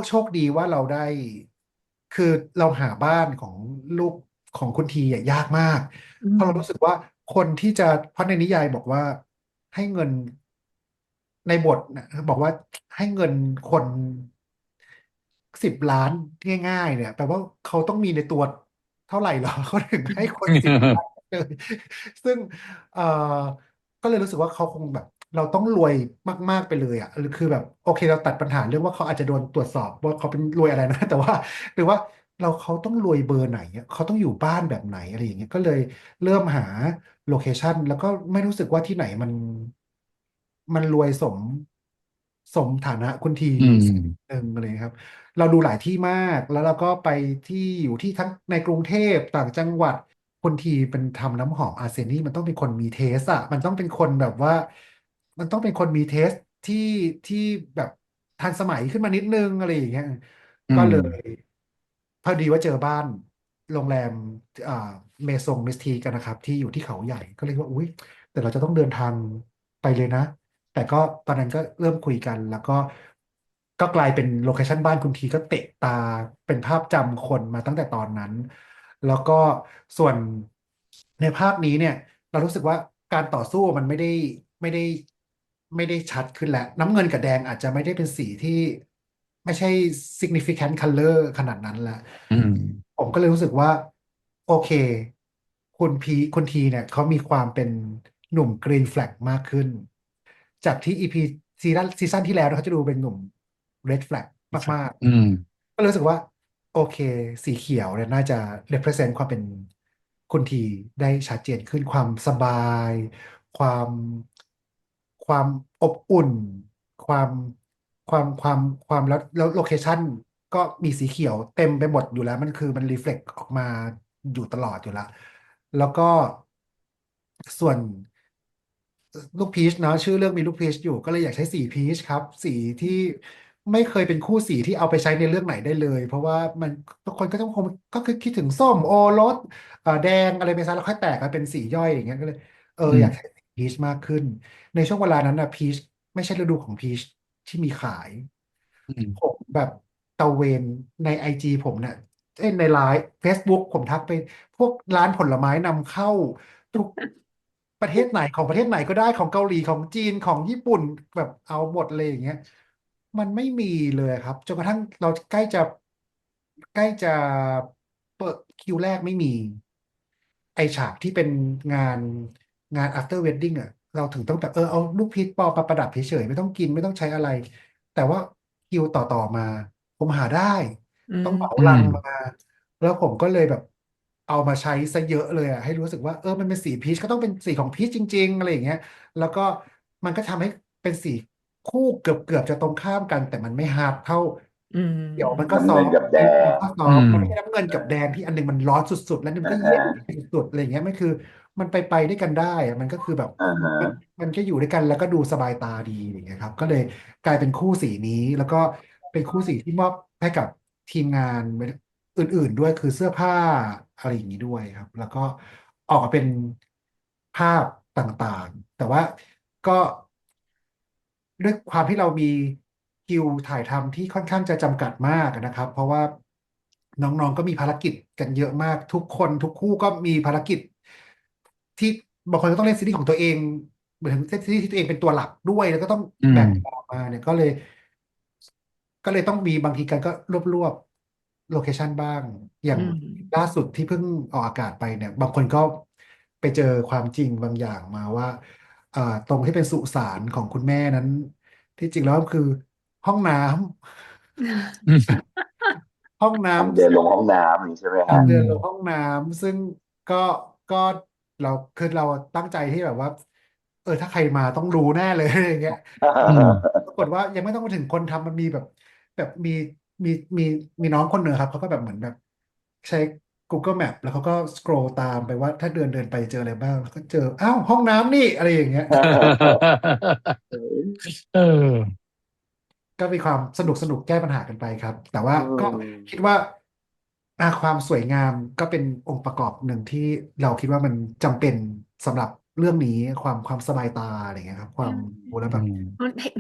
โชคดีว่าเราได้คือเราหาบ้านของลูกของคุณทียากมากอืเพราะเรารู้สึมกว่าคนที่จะเพราะในนิยายบอกว่าให้เงินในบทนะบอกว่าให้เงินคน10 ล้านง่ายๆเนี่ยแปลว่าเขาต้องมีในตัวเท่าไหร่หรอเขาถึงให้คน10 ล้านเลยซึ่งเอ่อ ก็เลยรู้สึกว่าเขาคงแบบเราต้องรวยมากๆไปเลยอ่ะหรือคือแบบโอเคเราตัดปัญหาเรื่องว่าเขาอาจจะโดนตรวจสอบว่าเขาเป็นรวยอะไรนะแต่ว่าหรือว่าเขาต้องรวยเบอร์ไหนอะเขาต้องอยู่บ้านแบบไหนอะไรอย่างเงี้ยก็เลยเริ่มหาโลเคชันแล้วก็ไม่รู้สึกว่าที่ไหนมันรวยสมฐานะคุณทีอืมหนึ่งอะไรเลยครับเราดูหลายที่มากแล้วเราก็ไปที่อยู่ที่ทั้งในกรุงเทพต่างจังหวัด คนทีเป็นทำน้ำหอมอาร์เซนี่มันต้องเป็นคนมีเทสอะมันต้องเป็นคนแบบว่ามันต้องเป็นคนมีเทสที่ที่แบบทันสมัยขึ้นมานิดนึงอะไรอย่างเงี้ยอืมก็เลยพอดีว่าเจอบ้านโรงแรมอ่าเมซงมิสทีกันนะครับที่อยู่ที่เขาใหญ่ก็เลยว่าอุ๊ยแต่เราจะต้องเดินทางไปเลยนะแต่ก็ตอนนั้นก็เริ่มคุยกันแล้วก็กลายเป็นโลเคชั่นบ้านคุณทีก็เตะตาเป็นภาพจำคนมาตั้งแต่ตอนนั้น แล้วก็ส่วนในภาคนี้เนี่ยเรารู้สึกว่าการต่อสู้มันไม่ได้ไม่ได้ชัดขึ้นแล้วน้ำเงินกับแดงอาจจะไม่ได้เป็นสีที่ไม่ใช่ significant color ขนาดนั้นละอืมผมก็เลยรู้สึกว่าโอเคคุณทีเนี่ยเขามีความเป็นหนุ่มกรีนแฟลกมากขึ้นจากที่ EP ซีซั่นที่แล้วนะเขาจะดูเป็นหนุ่ม red flag มาก อืมก็รู้สึกว่าโอเคสีเขียวเนี่ยน่าจะ represent ความเป็นคุณทีได้ชัดเจนขึ้นความสบายความความอบอุ่นความความแล้วโลเคชั่นก็มีสีเขียวเต็มไปหมดอยู่แล้วมันรีเฟล็กออกมาอยู่ตลอดอยู่แล้วแล้วก็ส่วนลูกพีชเนาะชื่อเรื่องมีลูกพีชอยู่ก็เลยอยากใช้สีพีชครับสีที่ไม่เคยเป็นคู่สีที่เอาไปใช้ในเรื่องไหนได้เลยเพราะว่ามันทุกคนก็ต้องคงก็คือคิดถึงส้มโอรสแดงอะไรไปซะแล้วค่อยแตกกันเป็นสีย่อยอย่างเงี้ยก็เลยอืมอยากใช้สีพีชมากขึ้นในช่วงเวลานั้นนะพีชไม่ใช่ฤดูของพีชที่มีขายอืมผมแบบตะเวนในไอจีผมเนี่ยในไลน์ Facebook ผมทักไปพวกร้านผลไม้นำเข้าทุก ประเทศไหนของประเทศไหนก็ได้ของเกาหลีของจีนของญี่ปุ่นแบบเอาหมดเลยอย่างเงี้ยมันไม่มีเลยครับจนกระทั่งเราใกล้จะเปิดคิวแรกไม่มีไอฉากที่เป็นงานafter wedding อ่ะเราถึงต้องแบบเอาลูกพีชปอมาประดับเฉยๆไม่ต้องกินไม่ต้องใช้อะไรแต่ว่าคิวต่อมาผมหาได้อืต้องเหมาอืมลังมา แล้วผมก็เลยแบบเอามาใช้ซะเยอะเลยอ่ะให้รู้สึกว่ามันเป็นสีพีชก็ต้องเป็นสีของพีชจริงๆอะไรอย่างเงี้ยแล้วก็มันก็ทำให้เป็นสีคู่เกือบจะตรงข้ามกันแต่มันไม่ฮาร์ดเท่าอืเขียวมันก็น้ำซอเงินกับแดฟต์มันงก็ซออืมฟต์มันไม่ใช่น้ำเงินกับแดงที่อันหนึงมันร้อนสุดๆแล้วอันหนึงก็เย็อ่าฮะนสุดๆอะไรอย่างเงี้ยมันคือมันไปด้วยกันได้อะมันก็คือแบบอ่าฮะมันมันก็อยู่ด้วยกันแล้วก็ดูสบายตาดีอย่างเงี้ยครับก็เลยกลายเป็นคู่สีนี้แล้วก็เป็นคู่สีที่มอบให้กับทีมงาน อื่นๆด้วยคือเสื้อผ้าอะไรอย่างนี้ด้วยครับแล้วก็ออกมาเป็นภาพต่างๆแต่ว่าก็ด้วยความที่เรามีคิวถ่ายทำที่ค่อนข้างจะจำกัดมากนะครับเพราะว่าน้องๆก็มีภารกิจกันเยอะมากทุกคนทุกคู่ก็มีภารกิจที่บางคนก็ต้องเล่นซีรีส์ของตัวเองเหมือนเล่นซีรีส์ที่ตัวเองเป็นตัวหลักด้วยแล้วก็ต้องอืมแบ่งเวลามาเนี่ยก็เลยต้องมีบางทีกันก็รวบ โลเคชันบ้างอย่าอืงมล่าสุดที่เพิ่งออกอากาศไปเนี่ยบางคนก็ไปเจอความจริงบางอย่างมาว่าตรงที่เป็นสุสานของคุณแม่นั้นที่จริงแล้วคือห้องน้อืมำห้องน้ำ ทางเดินลงห้องน้ำอย่างนี้ใช่ไหมอืฮะ ทางเดินลงห้อมงน้ำซึ่งก็ก็เราคือเราตั้งใจที่แบบว่าถ้าใครมาต้องรู้แน่เลยอะไรอย่างเงี้ยอืมปรากฏว่ายังไม่ต้องมาถึงคนทำมันมีแบบมีมีมีน้องคนหนึ่งครับเขาก็แบบเหมือนแบบใช้ Google Map แล้วเขาก็สคร l ตามไปว่าถ้าเดินไปเจออะไรบ้างแล้วก็เจออ้าวห้องน้ำนี่อะไรอย่างเงี้ย เออก็มีความสนุกแก้ปัญหากันไปครับแต่ว่าอืก็คิดมว่าความสวยงามก็เป็นองค์ประกอบหนึ่งที่เราคิดว่ามันจำเป็นสำหรับเรื่องนี้ความสบายตาอะไรเงี้ยครับความดูแล้วอืแบบม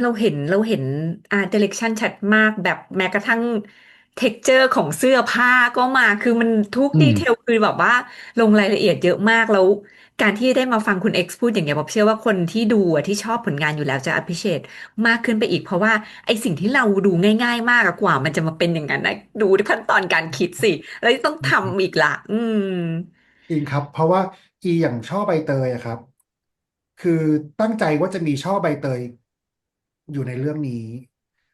เราเห็นเดเรคชันชัดมากแบบแม้กระทั่งเท็กเจอร์ของเสื้อผ้าก็มาคือมันทุกอืมดีเทลคือแบบว่าลงรายละเอียดเยอะมากแล้วการที่ได้มาฟังคุณเอ็กซ์พูดอย่างเงี้ยผมเชื่อว่าคนที่ดูที่ชอบผลงานอยู่แล้วจะ appreciate มากขึ้นไปอีกเพราะว่าไอสิ่งที่เราดูง่ายๆมากอะกว่ามันจะมาเป็นอย่างนั้นนะดูขั้นตอนการคิดสิแล้วต้องทำอีกละจริงครับเพราะว่าอย่างช่อใบเตยอะครับคือตั้งใจว่าจะมีช่อใบเตยอยู่ในเรื่องนี้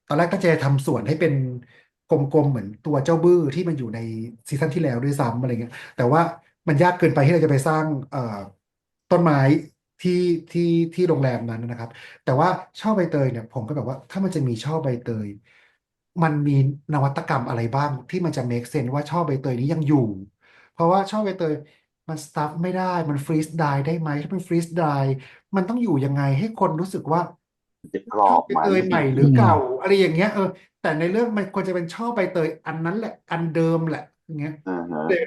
ตอนแรกตั้งใจจะทำสวนให้เป็นกลมๆเหมือนตัวเจ้าบื้อที่มันอยู่ในซีซั่นที่แล้วด้วยซ้ำอะไรเงี้ยแต่ว่ามันยากเกินไปที่เราจะไปสร้างต้นไม้ที่ที่ที่โรงแรมนั้นนะครับ แต่ว่าช่อใบเตยเนี่ยผมก็แบบว่าถ้ามันจะมีช่อใบเตยมันมีนวัตกรรมอะไรบ้างที่มันจะ make sense ว่าช่อใบเตยนี้ยังอยู่เพราะว่าช่อใบเตยมันสตัฟไม่ได้มันฟรีซไดได้ไหมถ้ามันฟรีซไดมันต้องอยู่ยังไงให้คนรู้สึกว่าจะกรช่ออบมันใบเตยใหม่หรือือเก่ามอะไรอย่างเงี้ยแต่ในเรื่องมันควรจะเป็นช่อใบเตยอันนั้นแหละอันเดิมแหละอย่างเงี้ยอือฮะเลย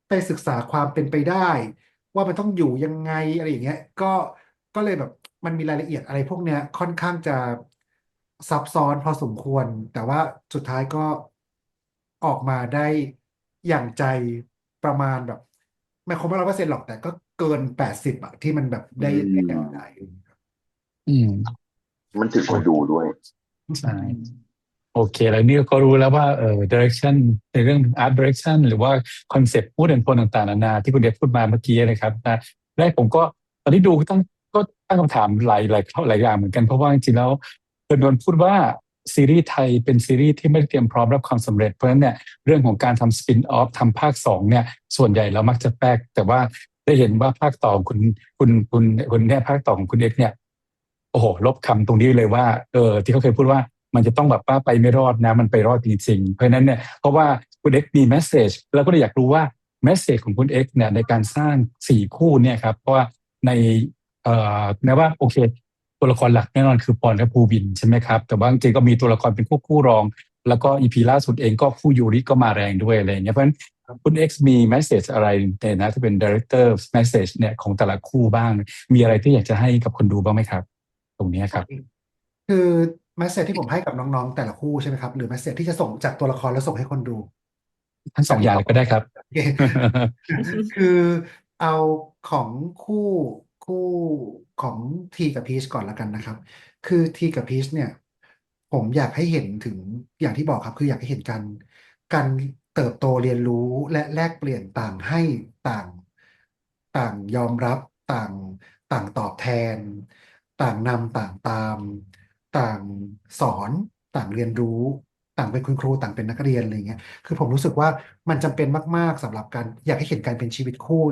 ไปศึกษาความเป็นไปได้ว่ามันต้องอยู่ยังไงอะไรอย่างเงี้ยก็เลยแบบมันมีรายละเอียดอะไรพวกเนี้ยค่อนข้างจะซับซ้อนพอสมควรแต่ว่าสุดท้ายก็ออกมาได้อย่างใจประมาณแบบไม่คงไม่100%หรอกแต่ก็เกิน80อะที่มันแบบอืได้อย่างใจ มอืมมันถึงคนโอเคดูด้วยใช่ โอเคแล้วนี่ก็รู้แล้วว่าdirection ในเรื่อง art direction หรือว่าคอนเซ็ปต์พูดเป็นพลต่างๆนานาที่คุณเดฟพูดมาเมื่อกี้นะครับนะแรกผมก็ตอนที่ดูก็ตั้งคำถามหลายอย่างเหมือนกันเพราะว่าจริงๆแล้วเคยโดนพูดว่าซีรีส์ไทยเป็นซีรีส์ที่ไม่ได้เตรียมพร้อมรับความสำเร็จเพราะฉะนั้นเนี่ยเรื่องของการทำสปินออฟทำภาคสองเนี่ยส่วนใหญ่เรามักจะแปลกแต่ว่าได้เห็นว่าภาคต่อของคุณเนี่ยภาคต่อของคุณเอกเนี่ย โอ้โหลบคำตรงนี้เลยว่าที่เขาเคยพูดว่ามันจะต้องแบบว่าไปไม่รอดนะมันไปรอดจริงๆเพราะฉะนั้นเนี่ยเพราะว่าคุณเอ็กซ์มีแมสเซจแล้วก็เลยอยากรู้ว่าแมสเซจของคุณเอ็กซ์เนี่ยในการสร้าง4 คู่เนี่ยครับเพราะว่าในแม้ว่าโอเคตัวละครหลักแน่นอนคือปอนกับภูวินใช่ไหมครับแต่ว่าจริงๆก็มีตัวละครเป็นคู่รองแล้วก็อีพีล่าสุดเองก็คู่ยูริก็มาแรงด้วยอะไรอย่างเงี้ยเพราะฉะนั้นคุณเอ็กซ์มีแมสเซจอะไรในนะที่เป็นดีเรคเตอร์แมสเซจเนี่ยของแต่ละคู่บ้างมีอะไรที่อยากจะให้กับคนดูบ้างไหมครับตรงนี้ครับ คือแมสเซจที่ผมให้กับน้องๆแต่ละคู่ใช่ไหมครับหรือแมสเซจที่จะส่งจากตัวละครแล้วส่งให้คนดูทั้งสองอย่างเลยก็ได้ครับ โอเคคือเอาของคู่ของทีกับพีชก่อนแล้วกันนะครับคือทีกับพีชเนี่ยผมอยากให้เห็นถึงอย่างที่บอกครับคืออยากให้เห็นการเติบโตเรียนรู้และแลกเปลี่ยนต่างให้ต่างต่างยอมรับต่างต่างตอบแทนต่างนำต่างตามต่างสอนต่างเรียนรู้ต่างเป็นคุณครูต่างเป็นนักเรียนอะไรอย่างเงี้ย คือผมรู้สึกว่ามันจำเป็นมากๆสำหรับการอยากให้เห็นการเป็นชีวิตคู่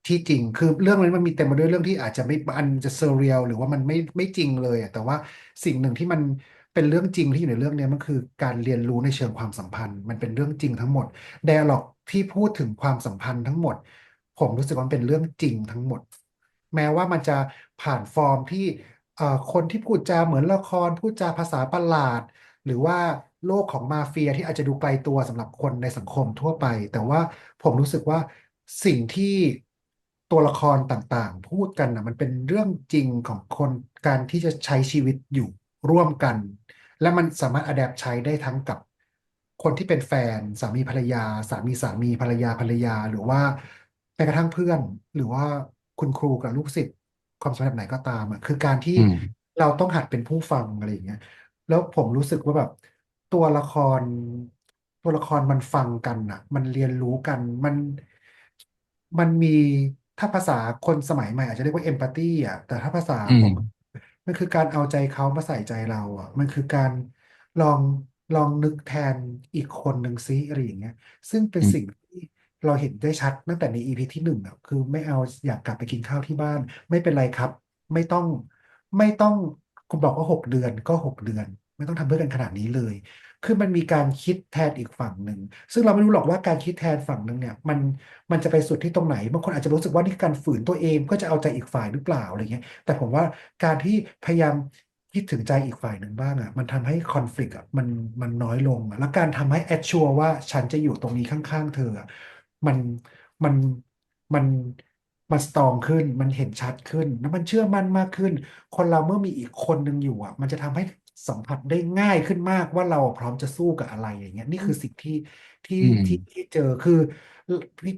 ที่จริงคือเรื่องนี้มันมีเต็มไปด้วยเรื่องที่อาจจะไม่อันจะเซอร์เรียลหรือว่ามันไม่จริงเลยอะแต่ว่าสิ่งหนึ่งที่มันเป็นเรื่องจริงที่อยู่ในเรื่องเนี้ยมันคือการเรียนรู้ในเชิงความสัมพันธ์มันเป็นเรื่องจริงทั้งหมดไดอะล็อกที่พูดถึงความสัมพันธ์ทั้งหมดผมรู้สึกว่ามันเป็นเรื่องจริงทั้งหมดแม้ว่ามันจะผ่านฟอร์มที่คนที่พูดจาเหมือนละครพูดจาภาษาประหลาด หรือว่าโลกของมาเฟียที่อาจจะดูไกลตัวสำหรับคนในสังคมทั่วไปแต่ว่าผมรู้สึกว่าสิ่งที่ตัวละครต่างๆพูดกันนะมันเป็นเรื่องจริงของคนการที่จะใช้ชีวิตอยู่ร่วมกันและมันสามารถอะแดปใช้ได้ทั้งกับคนที่เป็นแฟนสามีภรรยาสามีภรรยาหรือว่าแม้กระทั่งเพื่อนหรือว่าคุณครูกับลูกศิษย์ความสัมพันธ์แบบไหนก็ตามอ่ะคือการที่อืมเราต้องหัดเป็นผู้ฟังอะไรอย่างเงี้ย แล้วผมรู้สึกว่าแบบตัวละคร ตัวละครมันฟังกันอ่ะมันเรียนรู้กันมันมีถ้าภาษาคนสมัยใหม่อาจจะเรียกว่าเอมพัตตีอ่ะแต่ถ้าภาษาอืมของมันคือการเอาใจเขามาใส่ใจเราอ่ะมันคือการลองลองนึกแทนอีกคนหนึ่งซิอะไรอย่างเงี้ยซึ่งเป็นอืมสิ่งที่เราเห็นได้ชัดตั้งแต่ในอีพีที่หนึ่งอ่ะคือไม่เอาอยากกลับไปกินข้าวที่บ้านไม่เป็นไรครับไม่ต้องไม่ต้องคุณบอกว่า6 เดือนก็6 เดือนไม่ต้องทำเพื่อกันขนาดนี้เลย คือมันมีการคิดแทนอีกฝั่งหนึ่งซึ่งเราไม่รู้หรอกว่าการคิดแทนฝั่งหนึ่งเนี่ยมันจะไปสุดที่ตรงไหนบางคนอาจจะรู้สึกว่านี่คือการฝืนตัวเองเพื่อจะเอาใจอีกฝ่ายหรือเปล่าอะไรเงี้ยแต่ผมว่าการที่พยายามคิดถึงใจอีกฝ่ายหนึ่งบ้างอ่ะมันทำให้คอน FLICT อ่ะมันน้อยลงอะแล้วการทำให้แอดชัวว่าฉันจะอยู่ตรงนี้ข้างๆเธออะมันมันมันมันสตรองขึ้นมันเห็นชัดขึ้นแล้วมันเชื่อมั่นมากขึ้น คนเราเมื่อมีอีกคนหนึ่งอยู่อ่ะมันจะทำให้สัมผัสได้ง่ายขึ้นมากว่าเราพร้อมจะสู้กับอะไรอย่างเงี้ยนี่คือสิ่งที่อืมที่เจอคือ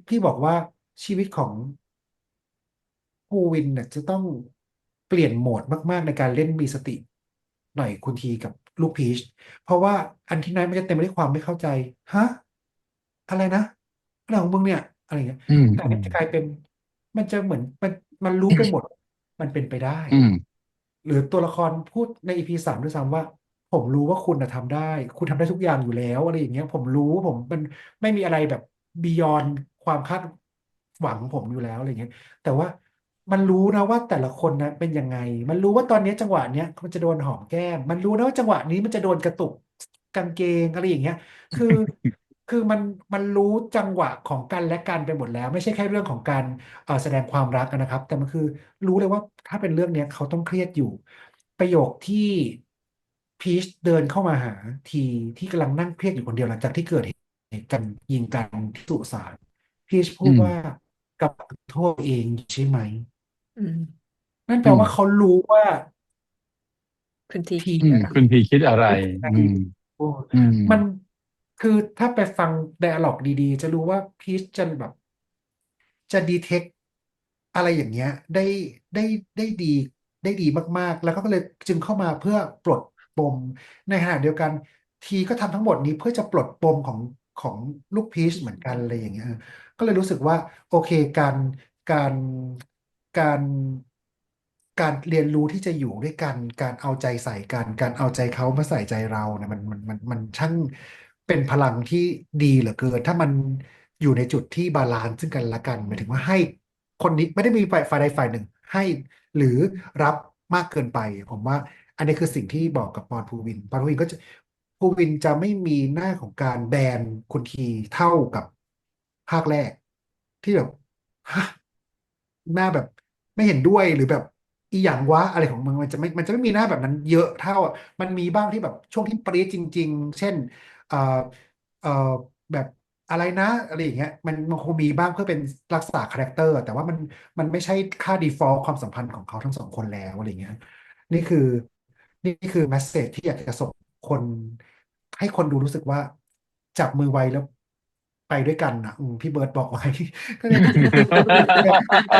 พี่บอกว่าชีวิตของภูวินเนี่ยจะต้องเปลี่ยนโหมดมากๆในการเล่นมีสติหน่อยคุณทีกับลูกพีชเพราะว่าอันที่นั้นมันจะเต็มไปด้วยความไม่เข้าใจฮะอะไรนะอะไรของมึงเนี่ยอะไรเงี้ยอืมแต่เนี่ยอืมจะกลายเป็นมันจะเหมือนมันรู้ไปหมดมันเป็นไปได้ อืมหรือตัวละครพูดใน EP 3ด้วยซ้ำว่าผมรู้ว่าคุณทำได้คุณทำได้ทุกอย่างอยู่แล้วอะไรอย่างเงี้ยผมรู้ผมมันไม่มีอะไรแบบบียอนความคาดหวังของผมอยู่แล้วอะไรเงี้ยแต่ว่ามันรู้นะว่าแต่ละคนนะเป็นยังไงมันรู้ว่าตอนนี้จังหวะเนี้ยมันจะโดนหอมแก้มมันรู้นะว่าจังหวะนี้มันจะโดนกระตุกกางเกงอะไรอย่างเงี้ยคือคือมันรู้จังหวะของกันและกันไปหมดแล้วไม่ใช่แค่เรื่องของการแสดงความรักนะครับแต่มันคือรู้เลยว่าถ้าเป็นเรื่องเนี้ยเขาต้องเครียดอยู่ ประโยคที่พีชเดินเข้ามาหาทีที่กำลังนั่งเครียดอยู่คนเดียวหลังจากที่เกิดเหตุการณ์ยิงกันที่สุสานพีชพูอืมดว่ากับโทษเองใช่ไหมอืมนั่นแปอืมลว่าเขารู้ว่าคุณทีพีคิดอะไรอืมคุณพีคิดอะไรคิดยังไงอืมโอ้อืมมันคือถ้าไปฟังไดอะล็อกดีๆจะรู้ว่าพีชจะแบบ จะดีเทคอะไรอย่างเงี้ยได้ได้ดีได้ดีมากๆแล้วก็เลยจึงเข้ามาเพื่อปลดปมในขณะเดียวกันทีก็ทำทั้งหมดนี้เพื่อจะปลดปมของลูกพีชเหมือนกันอะไรอย่างเงี้ยก็เลยรู้สึกว่าโอเคการการการเรียนรู้ที่จะอยู่ด้วยกันการเอาใจใส่กันการเอาใจเขามาใส่ใจเราเนี่ยมันช่างเป็นพลังที่ดีเหลือเกินถ้ามันอยู่ในจุดที่บาลานซ์ซึ่งกันและกันหมายถึงว่าให้คนนี้ไม่ได้มีฝ่ายใดฝ่ายหนึ่งให้หรือรับมากเกินไปผมว่าอันนี้คือสิ่งที่บอกกับปอนภูวินก็จะภูวินจะไม่มีหน้าของการแบนคุณทีเท่ากับภาคแรกที่แบบฮะหน้าแบบไม่เห็นด้วยหรือแบบอีหยังวะอะไรของมึงมันจะไม่มีหน้าแบบนั้นเยอะเท่าอ่ะมันมีบ้างที่แบบช่วงที่ปรี๊ดจริงๆเช่นเอ่อเอ่อแบบอะไรนะอะไรอย่างเงี้ยมันคงมีบ้างเพื่อเป็นรักษาคาแรคเตอร์แต่ว่ามันไม่ใช่ค่า default ความสัมพันธ์ของเขาทั้งสองคนแล้วอะไรอย่างเงี้ยนี่คือนี่คือแมสเสจที่อยากจะส่งคนให้คนดูรู้สึกว่าจับมือไว้แล้วไปด้วยกันนะพี่เบิร์ดบอกไว้ ก็เลย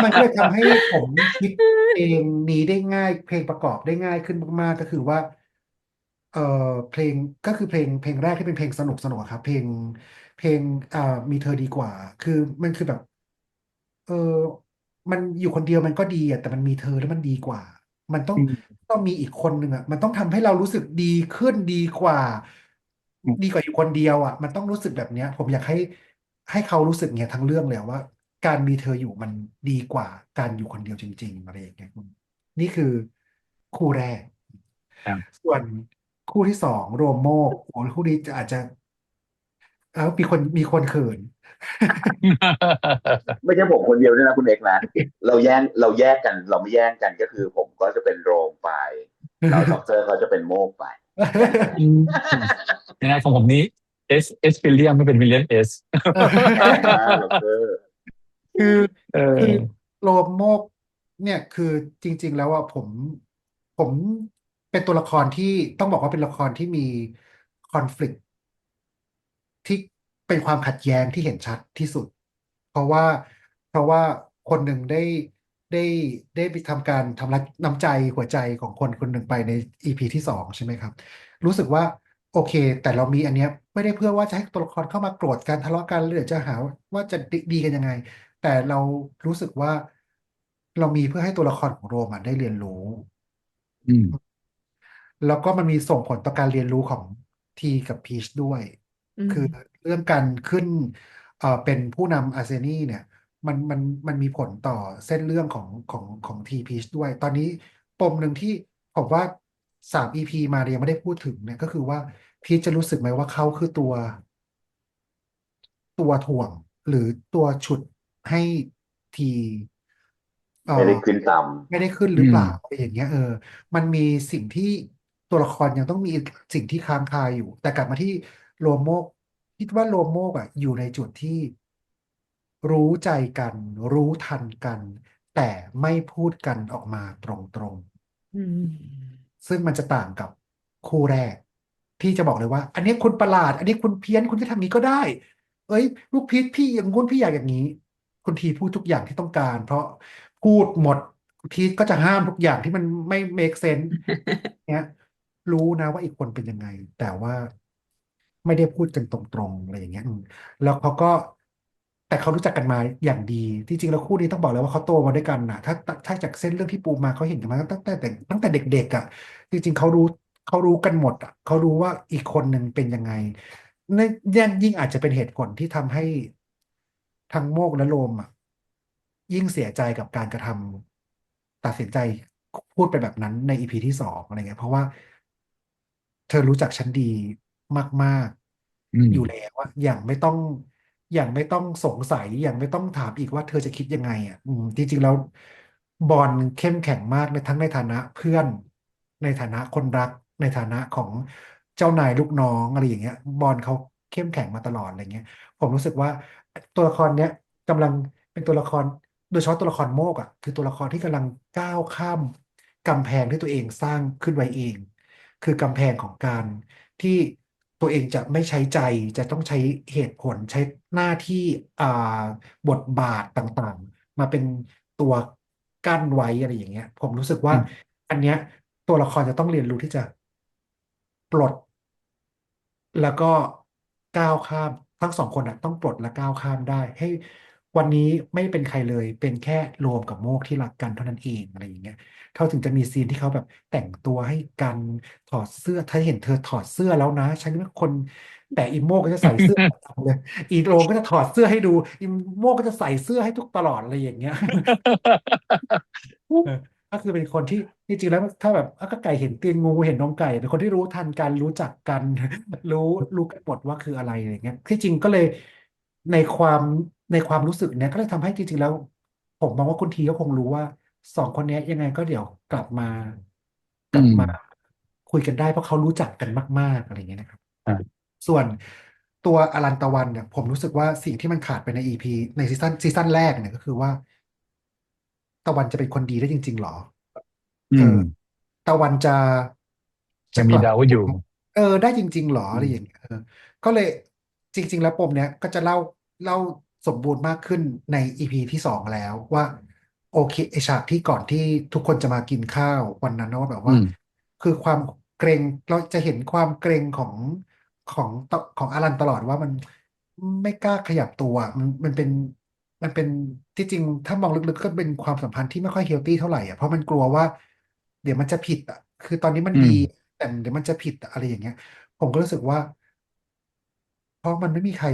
มันก็เลยทำให้ผมคิดเพลงนี้ได้ง่ายเพลงประกอบได้ง่ายขึ้นมากๆก็คือว่าเออเพลงก็คือเพลงแรกที่เป็นเพลงสนุกอะครับเพลงอ่ามีเธอดีกว่าคือมันคือแบบเออมันอยู่คนเดียวมันก็ดีอะแต่มันมีเธอแล้วมันดีกว่ามันต้องอืมต้องมีอีกคนหนึ่งอะมันต้องทำให้เรารู้สึกดีขึ้นดีกว่าอยู่คนเดียวอะมันต้องรู้สึกแบบเนี้ยผมอยากให้เขารู้สึกเนี้ยทั้งเรื่องเลยว่า การมีเธออยู่มันดีกว่าการอยู่คนเดียวจริงๆอะไรอย่างเงี้ยนี่คือคู่แรกครับส่วนคู่ที่สองโรโมโอ้คู่นี้จะอาจจะมีคนเขิน ไม่ใช่ผมคนเดียวด้วยนะคุณเอกนะเราแยกกันเราไม่แย่งกันก็คือผมก็จะเป็นโรมไปแล้วด็อกเตอร์เขาจะเป็นโมกไปแย่งกัน อืมนะของผมนี้เอสวิลเลียมไม่เป็นวิลเลียมเอส ด็อกเตอร์คือเอคืออโลโมกเนี่ยคือจริงๆแล้วว่าผมเป็นตัวละครที่ต้องบอกว่าเป็นละครที่มีคอน FLICT ที่เป็นความขัดแย้งที่เห็นชัดที่สุดเพราะว่าเพราะว่าคนหนึ่งได้ได้ไปทำการทำร้ายน้ำใจหัวใจของคนคนหนึ่งไปใน EP ที่ 2ใช่ไหมครับรู้สึกว่าโอ โอเคแต่เรามีอันเนี้ยไม่ได้เพื่อว่าจะให้ตัวละครเข้ามาโกรธกันทะเลาะกันหรือจะหาว่าจะดีกันยังไงแต่เรารู้สึกว่าเรามีเพื่อให้ตัวละครของโรมอะได้เรียนรู้ อืมแล้วก็มันมีส่งผลต่อการเรียนรู้ของทีกับพีชด้วยอืมคือเรื่องการขึ้นเป็นผู้นำอาร์เซนีเนี่ยมันมีผลต่อเส้นเรื่องของทีพีชด้วยตอนนี้ปมหนึ่งที่ผมว่า3 EPมาเรียงไม่ได้พูดถึงเนี่ยก็คือว่าพีชจะรู้สึกไหมว่าเขาคือตัวถ่วงหรือตัวฉุดให้ทีเอ่อ ไม่ได้ขึ้นตามไม่ได้ขึ้นหอืมรือเปล่าอะไรอย่างเงี้ยมันมีสิ่งที่ตัวละครยังต้องมีสิ่งที่ค้างคาอยู่แต่กลับมาที่โลโมกคิดว่าโลโมกอ่ะอยู่ในจุดที่รู้ใจกันรู้ทันกันแต่ไม่พูดกันออกมาตรงอืมๆซึ่งมันจะต่างกับคู่แรกที่จะบอกเลยว่าอันนี้คุณประหลาดอันนี้คุณเพี้ยนคุณจะทำอย่างนี้ก็ได้เอ้ยลูกพีชพี่อย่างงู้นพี่อยากอย่างนี้คุณทีพูดทุกอย่างที่ต้องการเพราะพูดหมด พีทก็จะห้ามทุกอย่างที่มันไม่ make sense เนี้ยรู้นะว่าอีกคนเป็นยังไงแต่ว่าไม่ได้พูดกันตรงๆอะไรอย่างเงี้ยแล้วเขาก็แต่เขารู้จักกันมาอย่างดีที่จริงแล้วคู่นี้ต้องบอกเลยว่าเขาโตมาด้วยกันนะถ้าจากเส้นเรื่องที่ปูมาเขาเห็นกันมาตั้งแต่เด็กๆอ่ะจริงๆเขารู้กันหมดอ่ะเขารู้ว่าอีกคนหนึ่งเป็นยังไงนั่นยิ่งอาจจะเป็นเหตุผลที่ทำให้ทั้งโมกและโลมอ่ะยิ่งเสียใจกับการกระทำตัดสินใจพูดไปแบบนั้นในEPที่ 2อะไรเงี้ยเพราะว่าเธอรู้จักฉันดีมากอืมๆอยู่แล้วอะอย่างไม่ต้องสงสัยอย่างไม่ต้องถามอีกว่าเธอจะคิดยังไงอ่ะจริงๆแล้วบอลเข้มแข็งมากในทั้งในฐานะเพื่อนในฐานะคนรักในฐานะของเจ้านายลูกน้องอะไรอย่างเงี้ยบอลเขาเข้มแข็งมาตลอดอะไรเงี้ย ผมรู้สึกว่าตัวละครเนี้ยกำลังเป็นตัวละครโดยเฉพาะตัวละครโมกอ่ะคือตัวละครที่กำลังก้าวข้ามกำแพงที่ตัวเองสร้างขึ้นไว้เองคือกำแพงของการที่ตัวเองจะไม่ใช้ใจจะต้องใช้เหตุผลใช้หน้าที่อ่าบทบาทต่างๆมาเป็นตัวกั้นไว้อะไรอย่างเงี้ยผมรู้สึกว่าอืมอันเนี้ยตัวละครจะต้องเรียนรู้ที่จะปลด แล้วก็ก้าวข้ามทั้งสองคนอ่ะต้องปลดและก้าวข้ามได้ให้วันนี้ไม่เป็นใครเลยเป็นแค่รวมกับโมกที่รักกันเท่านั้นเองอะไรอย่างเงี้ยเขาถึงจะมีซีนที่เขาแบบแต่งตัวให้กันถอดเสื้อถ้าเห็นเธอถอดเสื้อแล้วนะฉันเป็นคนแต่อีโมกก็จะใส่เสื้อประจำเลยอีโรมก็จะถอดเสื้อให้ดูอีโมกก็จะใส่เสื้อให้ทุกตลอดอะไรอย่างเงี้ย เออก็คือเป็นคนที่จริงๆแล้วถ้าแบบก็ไก่เห็นตีนงูเห็นนมไก่เป็นคนที่รู้ทันกันรู้จักกันรู้รู้กันหมดว่าคืออะไรอะไรเงี้ยที่จริงก็เลยในความในความรู้สึกเนี้ยก็เลยทำให้จริงๆแล้วผมมองว่าคุณทีก็คงรู้ว่า2 คนเนี้ยยังไงก็เดี๋ยวกลับมากอืมลับมาคุยกันได้เพราะเขารู้จักกันมากๆอะไรเงี้ยนะครับอ่าส่วนตัวอลันตะวันเนี่ยผมรู้สึกว่าสิ่งที่มันขาดไปในอีพีในซีซั่นแรกเนี่ยก็คือว่าตะวันจะเป็นคนดีได้จริงๆหรอ อืมเออตะวันจะยังมีกลับดาวอยู่ได้จริงๆหรออะไรอย่างอืมเงี้ยก็เลยจริงๆแล้วปมเนี้ยก็จะเล่าสมบูรณ์มากขึ้นในEPที่ 2แล้วว่าโอเคไอฉากที่ก่อนที่ทุกคนจะมากินข้าววันนั้นนะว่าแบบว่าอืมคือความเกรงเราจะเห็นความเกรงของอลันตลอดว่ามันไม่กล้าขยับตัวมันเป็นที่จริงถ้ามองลึกๆก็เป็นความสัมพันธ์ที่ไม่ค่อยเฮลตี้เท่าไหร่อ่ะเพราะมันกลัวว่าเดี๋ยวมันจะผิดอ่ะคือตอนนี้มันดีอืมแต่เดี๋ยวมันจะผิดอะอะไรอย่างเงี้ยผมก็รู้สึกว่าเพราะมันไม่มีใคร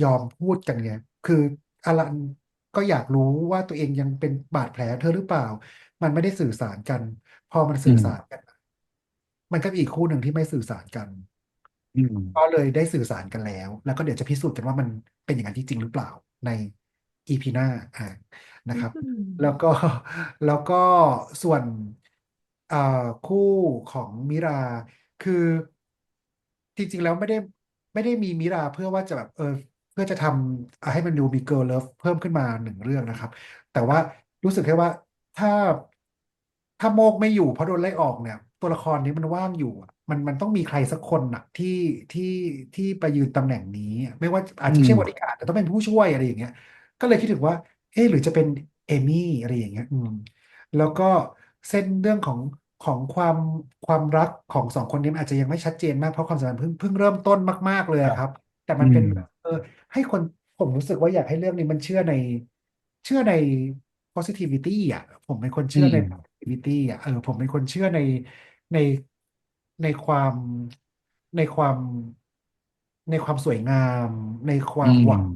ยอมพูดกันไงคืออลันก็อยากรู้ว่าตัวเองยังเป็นบาดแผลเธอหรือเปล่ามันไม่ได้สื่อสารกันพอมันอืสื่อมสารกันมันก็มีอีกคู่หนึ่งที่ไม่สื่อสารกัน อืมก็เลยได้สื่อสารกันแล้วก็เดี๋ยวจะพิสูจน์กันว่ามันเป็นอย่างนั้นจริงๆหรือเปล่าในอีพีหน้านะอืครับแล้วมก็แล้วก็ส่วนเอ่อคู่ของมิราคือจริงๆแล้วไม่ได้มีมิราเพื่อว่าจะแบบเพื่อจะทำให้มันดูมีเกิร์ลเลิฟเพิ่มขึ้นมา1 เรื่องนะครับแต่ว่ารู้สึกแค่ว่าถ้าถ้าโมกไม่อยู่เพราะโดนไล่ออกเนี่ยตัวละครนี้มันว่างอยู่อะมันต้องมีใครสักคนน่ะที่ที่ไปยืนตำแหน่งนี้ไม่ว่าอาจอืจะไม่ใช่บริมการแต่ต้องเป็นผู้ช่วยอะไรอย่างเงี้ยก็เลยคิดถึงว่าหรือจะเป็นเอมี่อะไรอย่างเงี้ยแล้วก็เส้นเรื่องของ ของความรักของสองคนนี้มันอาจจะยังไม่ชัดเจนมากเพราะความสัมพันธ์เพิ่งเริ่มต้นมากๆเลยครับอะครับแต่อืมมันเป็นแบบให้คนผมรู้สึกว่าอยากให้เรื่องนี้มันเชื่อใน positivity อ่ะผมเป็นคนอืเชื่อใน ม positivity อ่ะผมเป็นคนเชื่อในในความในความในความสวยงามในคอืวามหมวัง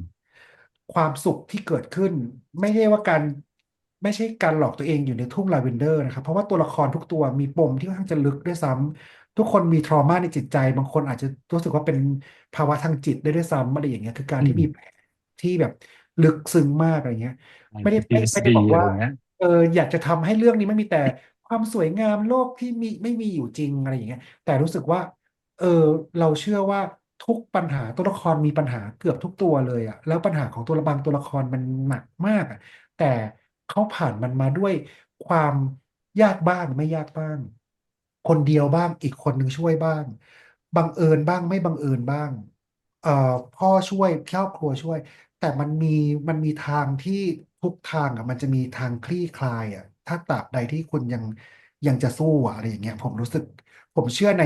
ความสุขที่เกิดขึ้นไม่ใช่ว่าการไม่ใช่การหลอกตัวเองอยู่ในทุ่งลาเวนเดอร์นะครับเพราะว่าตัวละครทุกตัวมีปมที่ค่อนข้างจะลึกด้วยซ้ำทุกคนมีทรมาในจิตใจบางคนอาจจะรู้สึกว่าเป็นภาวะทางจิตได้ด้วยซ้ำอะไรอย่างเงี้ยคือการอืม ที่มีแผลที่แบบลึกซึ้งมากอะไรเงี้ยไม่ได้ PTSD บอกว่าอะไรเงี้ยเอออยากจะทำให้เรื่องนี้ไม่มีแต่ความสวยงามโลกที่ไม่มีอยู่จริงอะไรอย่างเงี้ยแต่รู้สึกว่าเออเราเชื่อว่าทุกปัญหาตัวละครมีปัญหาเกือบทุกตัวเลยอะแล้วปัญหาของตัวละบางตัวละครมันหนักมากอะแต่เขาผ่านมันมาด้วยความยากบ้างไม่ยากบ้างคนเดียวบ้างอีกคนหนึ่งช่วยบ้างบังเอิญบ้างไม่บังเอิญบ้างเอ่อพ่อช่วยครอบครัวช่วย แต่มันมีทางที่ทุกทางอ่ะมันจะมีทางคลี่คลายอ่ะถ้าตราบใดที่คุณยังจะสู้อ่ะอะไรอย่างเงี้ยผมเชื่อใน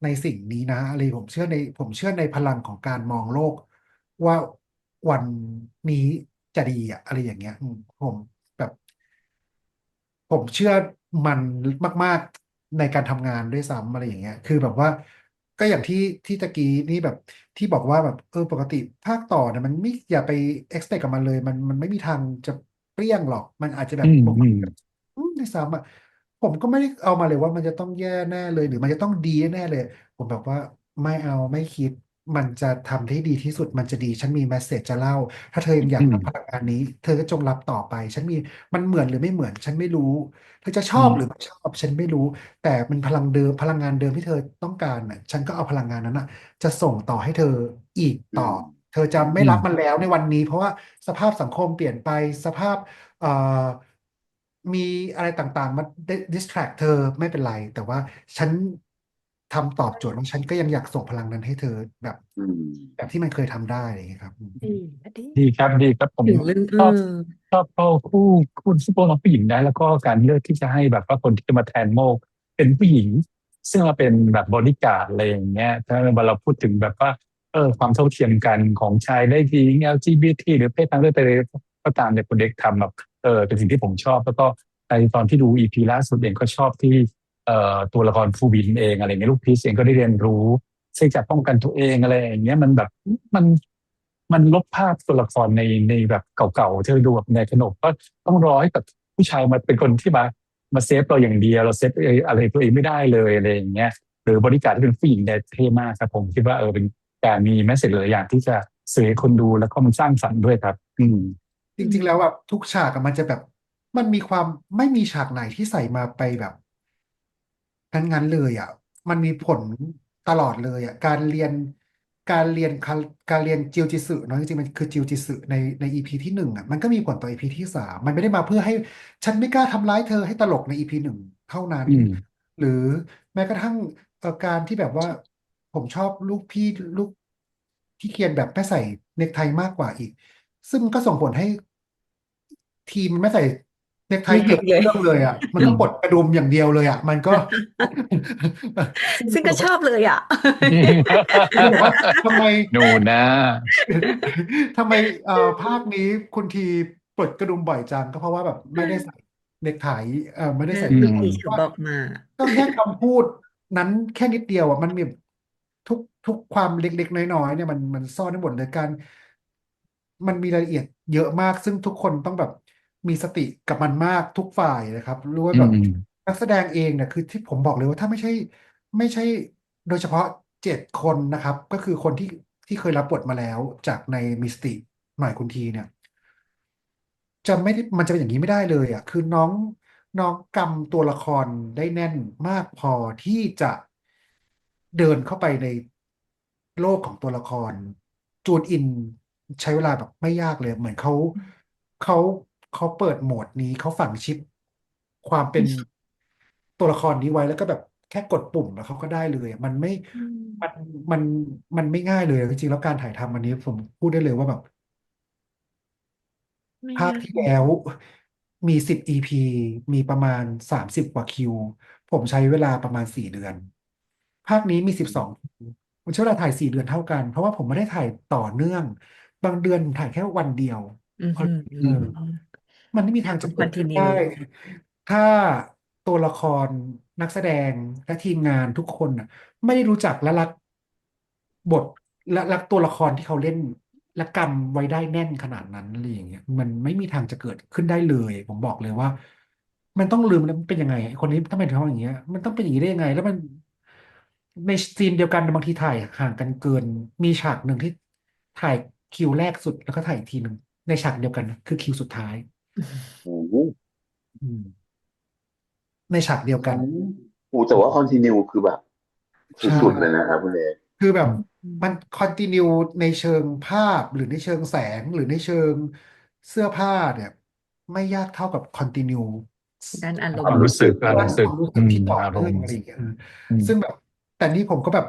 ในสิ่งนี้นะอะไรผมเชื่อในพลังของการมองโลกว่าวันนี้จะดีอ่ะอะไรอย่างเงี้ยผมแบบ ผมเชื่อมันมากๆในการทำงานด้วยซ้ำอะไรอย่างเงี้ยคือแบบว่าก็อย่างที่ตะกี้นี่แบบที่บอกว่าแบบปกติภาคต่อเนี่ยมันไม่อย่าไป expect กับมันเลยมันไม่มีทางจะเปรี้ยงหรอกมันอาจจะแบอืบผมมอืมด้วยซ้ำอ่ะผมก็ไม่ได้เอามาเลยว่ามันจะต้องแย่แน่เลยหรือมันจะต้องดีแน่เลยผมแบบว่าไม่เอาไม่คิดมันจะทำได้ดีที่สุดมันจะดีฉันมีแมสเสจจะเล่าถ้าเธอยังอยากอืมรับพลังงานนี้เธอก็จงรับต่อไปฉันมีมันเหมือนหรือไม่เหมือนฉันไม่รู้ เธอจะชอืมอบหรือไม่ชอบฉันไม่รู้แต่มันพลังเดิมพลังงานเดิมที่เธอต้องการน่ะฉันก็เอาพลังงานนั้นน่ะจะส่งต่อให้เธออีกต่ออืมเธอจะอืมไม่รับมันแล้วในวันนี้เพราะว่าสภาพสังคมเปลี่ยนไปสภาพเอ่อมีอะไรต่างๆมา distract เธอไม่เป็นไรแต่ว่าฉันทำตอบโจทย์แล้วฉันก็ยังอยากส่งพลังนั้นให้เธอแบบอืมแบบที่มันเคยทำได้อะไรอย่างเงี้ยครับอืมอันนี้ดีครับดีครับผมถึงเรื่องชอบชอบเข้าคู่ซุปเปอร์น้องผู้หญิงได้แล้วก็การเลือกที่จะให้แบบว่าคนที่จะมาแทนโมกเป็นผู้หญิงซึ่งมาเป็นแบบบอดี้การ์ดอะไรอย่างเงี้ยถ้าเราพูดถึงแบบว่าความเท่าเทียมกันของชายและหญิง LGBT หรือเพศทางเลือกใดๆก็ตามเนี่ยคุณเด็กทำแบบเป็นสิ่งที่ผมชอบแล้วก็ในตอนที่ดูอีพีล่าสุดเองก็ชอบที่ตัวละครฟูบินเองอะไรเงี้ยลูกพีชเองก็ได้เรียนรู้ ซึ่งจะป้องกันตัวเองอะไรอย่างเงี้ยมันแบบมันมันลบภาพตัวละครในแบบเก่าๆที่เราดูแบบในขนบก็ต้องรอให้แบบผู้ชายมาเป็นคนที่มาเซฟเราอย่างเดียวเราเซฟอะไรตัวเองไม่ได้เลยอะไรอย่างเงี้ยหรือบริการที่เป็นผู้หญิงเนี่ยเท่มากครับผมคิดว่าเป็นการมีแมสเสจหลายอย่างที่จะสื่อให้คนดูแล้วก็มันสร้างสรรค์ด้วยครับอืมจอืมริงๆแล้วแบบทุกฉากอะมันจะแบบมันมีความไม่มีฉากไหนที่ใส่มาไปแบบ งั้นเลยอ่ะมันมีผลตลอดเลยอ่ะการเรียนจิวจิสึเนาะจริงๆมันคือจิวจิสึในอีพีที่หนึ่งอ่ะมันก็มีผลต่ออีพีที่สามมันไม่ได้มาเพื่อให้ฉันไม่กล้าทำร้ายเธอให้ตลกในอีพีหนึ่งเท่านั้นอืมหรือแม้กระทั่งการที่แบบว่าผมชอบลูกที่เขียนแบบไม่ใส่เนคไทมากกว่าอีกซึ่งมันก็ส่งผลให้ทีมมันไม่ใส่เนคไทไม่เกือบทุกเลย เรื่องเลยอ่ะมันอืม ก็ปลดกระดุมอย่างเดียวเลยอ่ะมันก็ ซึ่ง ซึ่งก็ชอบเลยอ่ะ คือบอกว่าทำไม หนูนะ ทำไมภาคนี้คุณทีปลดกระดุมบ่อยจังก็เพราะว่าแบบไม่ได้ใส่เนคไทไม่ได้ใส่อืเสื้อคุณมทีเขาว่าบอกมาก็แค่คำพูดนั้นแค่นิดเดียวอ่ะมันมีทุกความเล็กๆน้อยๆเนี่ยมันซ่อนไว้หมดเลยมันมีรายละเอียดเยอะมากซึ่งทุกคนต้องแบบมีสติกับมันมากทุกฝ่ายนะครับรู้ว่าแบบอืมนักแสดงเองเนี่ยคือที่ผมบอกเลยว่าถ้าไม่ใช่โดยเฉพาะ7 คนนะครับก็คือคนที่เคยรับบทมาแล้วจากในมิสติหน่อยคุณทีเนี่ยจะไม่ได้มันจะเป็นอย่างนี้ไม่ได้เลยอ่ะคือน้องกำตัวละครได้แน่นมากพอที่จะเดินเข้าไปในโลกของตัวละครจูนอินใช้เวลาแบบไม่ยากเลยเหมือนเขาเขาเปิดโหมดนี้เขาฝังชิปความเป็นตัวละครนี้ไว้แล้วก็แบบแค่กดปุ่มแล้วเขาก็ได้เลยอะอืมันมมันมันไม่ง่ายเลยจริงๆแล้วการถ่ายทำอันนี้ผมพูดได้เลยว่าแบบ ไม่ภาคง่ายที่แล้ว มี10 EP มีประมาณ30กว่าคิวผมใช้เวลาประมาณ4 เดือนภาคนี้มี12คิวผมใช้เวลาถ่าย4 เดือนเท่ากันเพราะว่าผมไม่ได้ถ่ายต่อเนื่องบางเดือนถ่ายแค่วันเดียวเพราะอืมอืมเออมันไม่มีทางจะต้องคเกิดขึ้นได้อนติเนียถ้าตัวละครนักแสดงและทีมงานทุกคนน่ะไม่ได้รู้จักและรักบทและรักตัวละครที่เขาเล่นและกำไว้ได้แน่นขนาดนั้นอะไรอย่างเงี้ยมันไม่มีทางจะเกิดขึ้นได้เลยผมบอกเลยว่า มันต้องลืมแล้วมันเป็นยังไงไอ้คนนี้ทำไมถึงทำอย่างเงี้ยมันต้องเป็นอย่างนี้ได้ยังไงแล้วมันในซีนเดียวกันบางทีถ่ายห่างกันเกินมีฉากหนึ่งที่ถ่ายคิวแรกสุดแล้วก็ถ่ายอีกทีหนึ่งในฉากเดียวกันคือคิวสุดท้ายโอ้โหอืมในฉากเดียวกันโอ้แต่ว่าคอนติเนียคือแบบใช่สุดๆเลยนะครับคุณเอกคือแบบอืมมันคอนติเนียในเชิงภาพหรือในเชิงแสงหรือในเชิงเสื้อผ้าเนี่ยไม่ยากเท่ากับคอนติเนีย ด้านอารความมณ์รู้สึกด้านเนาะความรู้สึกที่ต่อเนื่องอารมณ์อะไรอย่างเงี้ยอืมซึ่งแบบแต่นี่ผมก็แบบ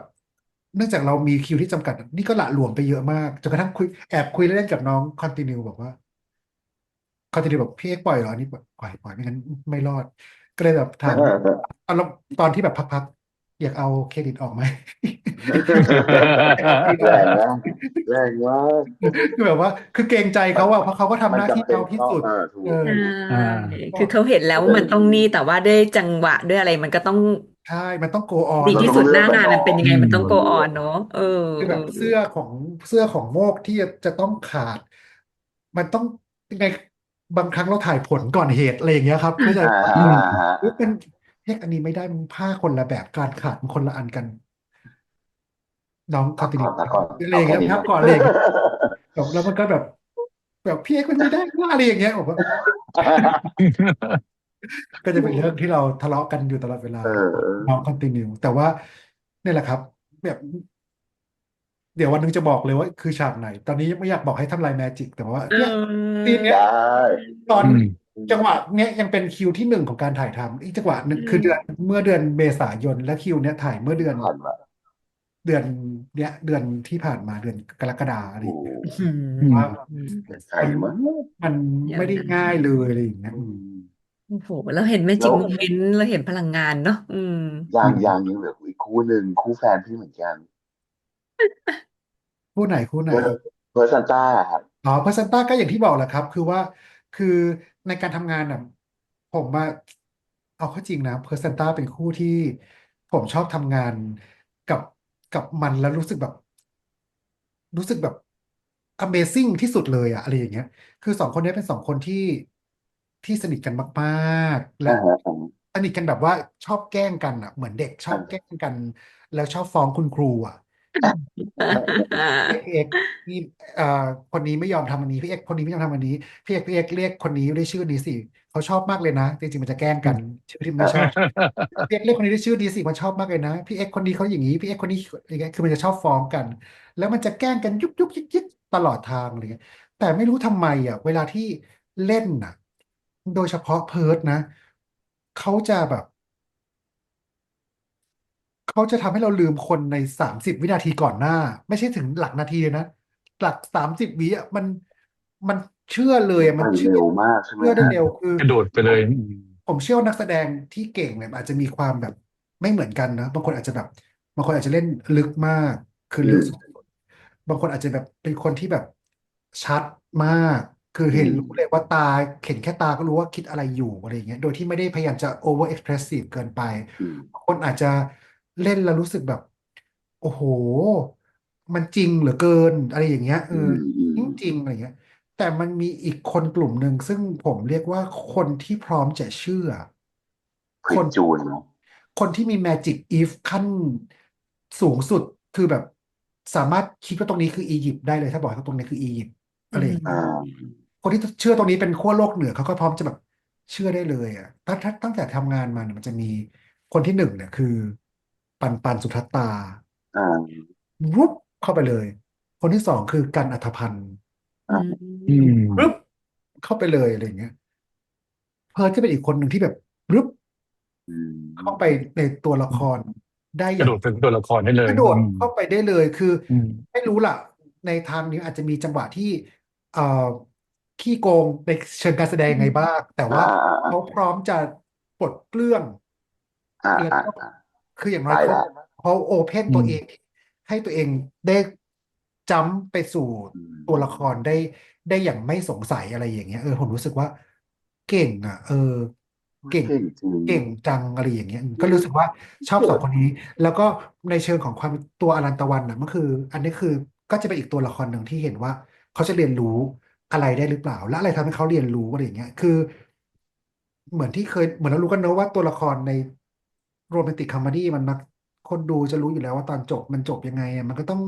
เนื่องจากเรามีคิวที่จำกัดนี่ก็หละหลวมไปเยอะมากจนกระทั่งแอบคุยเล่นๆกับน้องคอนติเนียบอกว่าคอนติเนียบอกพี่เอกปล่อยเหรอนี่บอกปล่อยไม่งั้นไม่รอดก็เลยแบบถามตอนที่แบบพักๆอยากเอาเครดิตออกไหมอยากเอาเครดิตออกไหมแรงมากแรงมาก คือแบบว่าคือเกรงใจเขาอะเพราะเขาก็ทำมันหน้าที่จำเป็นเขาที่สุดถูเออกใช่อ่าคือเขาเห็นแล้วเข้าใจมันต้องนี่แต่ว่าด้วยจังหวะด้วยอะไรมันก็ต้องใช่มันต้อง go on ดีเราที่สุดหน้าต้องเลือกมันงานมันเป็นยังก่อนอืมไงมันต้อง เรา go เลือ on กเนอะเออคือเออแบบเสื้อของโมกที่จะต้องขาดมันต้องยังไงบางครั้งเราถ่ายผลก่อนเหตุอะไรอย่างเงี้ยครับเข้าใจปะอืฮะมหรือเป็นเฮ้ยอันนี้ไม่ได้มันผ้าคนละแบบการขาดมันคนละอันกันน้องคอนติเนียพักก่อนอะไรอเอาย่างเงี้ยพักแค่นี้ก่อน ก่อนอะไรอย่างเงี้ยแบบแล้วมันก็แบบพี่เอ็กซ์มันไม่ได้ว่าอะไรอย่างเงี้ยผมว่าก็จะเป็นเรื่องที่เราทะเลาะกันอยู่ตลอดเวลาเออน้องคอนติเนียแต่ว่าเนี่ยแหละครับแบบ เดี๋ยววันหนึงจะบอกเลยว่าคือฉากไหน ตอนนี้ยังไม่อยากบอกให้ทำลายแมจิกแต่ว่าเเนี่ยออซีนเนี้ไดย้ตอนอืมจังหวะเนี้ยยังเป็นคิวที่1ของการถ่ายทำอีกจังหวะหนึอืงคือมเมื่อเดือนเมษายนและคิวเนี้ยถ่ายเมื่อเดือนผ่านมาเดือนเนี้ยเดือนที่ผ่านมาเดือนกรกฎาอะไรโอ้อย่างเงี้ยอือืมว่ามไกลมันมากมันไม่ได้ยาวนานง่ายเลยอะไรอย่างเงี้ยอืมโอ้โหเราเห็นเมจิแล้วกโมเมนต์เราเห็นพลังงานเนาะอืมยังเหลืออีกคู่หนึ่งคู่แฟนพี่เหมือนกันคู่ไหน เวอร์เวอร์ซันต้าครับอ๋อเพอร์เซนต้าก็อย่างที่บอกแหละครับคือว่าคือในการทำงานน่ะผมว่าเอาเข้าจริงนะเพอร์เซนต้าเป็นคู่ที่ผมชอบทำงานกับกับมันแล้วรู้สึกแบบ Amazing ที่สุดเลยอะอะไรอย่างเงี้ยคือ2 คนนี้เป็น2 คนที่สนิทกันมากๆและอ่าฮะสนิทกันแบบว่าชอบแกล้งกันอะเหมือนเด็กชอบแกล้อ่างกันแล้วชอบฟ้องคุณครูอะ พี่เอกนี่เอ่อคนนี้ไม่ยอมทำอันนี้พี่เอกคนนี้ไม่ยอมทำอันนี้พี่เอกเรียกคนนี้ด้วยชื่อนี้สิเขาชอบมากเลยนะจริงๆมันจะแกล้งกันชื่อที่มันไม่ชอบพี่เอกเรียกคนนี้ด้วยชื่อนี้สิมันชอบมากเลยนะพี่เอกคนนี้เขาอย่างนี้พี่เอกคนนี้อย่างเงี้ยคือมันจะชอบฟ้องกันแล้วมันจะแกล้งกันยุกยุกยิกยิกตลอดทางอะไรเงี้ยแต่ไม่รู้ทำไมอ่ะเวลาที่เล่นน่ะโดยเฉพาะเพิร์ทนะเขาจะแบบ เขาจะทำให้เราลืมคนใน30 วินาทีก่อนหน้าไม่ใช่ถึงหลักนาทีเลยนะหลัก30 วิอ่ะมันเชื่อเลยอ่ะมันมันเร็วมากใช่ไหมเชื่อได้เร็วคือ กระโดดไปเลยอืมผมเชื่อว่านักแสดงที่เก่งเนี่ยอาจจะมีความแบบไม่เหมือนกันนะบางคนอาจจะแบบบางคนอาจจะเล่นลึกมากคือลึกสุดอืมๆบางคนอาจจะแบบเป็นคนที่แบบชัดมากคืออืเห็นรู้เลยมว่าตาเห็นแค่ตาก็รู้ว่าคิดอะไรอยู่อะไรอย่างเงี้ยโดยที่ไม่ได้พยายามจะ over expressive เกินไปอืมบางคนอาจจะเล่นแล้วรู้สึกแบบโอ้โหมันจริงเหลือเกินอะไรอย่างเงี้ยอืมอืจมริงๆอะไรเงี้ย แต่มันมีอีกคนกลุ่มหนึ่งซึ่งผมเรียกว่าคนที่พร้อมจะเชื่อคควินนจูนเนาะคนที่มี Magic If ขั้นสูงสุดคือแบบสามารถคิดว่าตรงนี้คืออียิปต์ได้เลยถ้าบอกว่าตรงนี้คืออียิปต์อะไรอย่างเงี้อ่ยาคนที่เชื่อตรงนี้เป็นขั้วโลกเหนือเขาก็พร้อมจะแบบเชื่อได้เลยอ่ะตั้งแต่ทำงานมาเนี่ยมันจะมีคนที่1เนี่ยคือปันสุทัตตาอ่าวุบเข้าไปเลยคนที่2คือกันอัธพันธ์อ่าอืมปุ๊บเข้าไปเลยอะไรอย่างเงี้ย เพิร์ทจะเป็นอีกคนหนึ่งที่แบบรึบอืเข้าไปมในตัวละครได้อย่างกระโดดเป็นตัวละครได้เลยกระโดดอืมเข้าไปได้เลยคืออืมไม่รู้ล่ะในทางนี้อาจจะมีจังหวะที่เอ่อ ขี้โกงในเชิงการแสดงยังไงบ้างแต่อ่าว่าอ่าอ่าเขาพร้อมจะปลดเปลื้องอ่าแล้วก็อ่าคืออย่างน้อยเขาไปละเขาโอเพนอืมตัวเองให้ตัวเองได้จัมป์ไปสู่อืตัวละครมได้อย่างไม่สงสัยอะไรอย่างเงี้ยผมรู้สึกว่าเก่งอ่ะเก่งเก่งจริงเก่งจังอะไรอย่างเงี้ยก็รู้สึกว่าชอบเกิดสองคนนี้แล้วก็ในเชิงของความตัวอรันตวันน่ะมันคืออันนี้คือก็จะเป็นอีกตัวละครหนึ่งที่เห็นว่าเขาจะเรียนรู้อะไรได้หรือเปล่าและอะไรทำให้เขาเรียนรู้อะไรอย่างเงี้ยคือเหมือนเรารู้กันเนอะว่าตัวละครในโรแมนติกคอมเมดี้มันมักคนดูจะรู้อยู่แล้วว่าตอนจบมันจบยังไงอะมันจะต้อง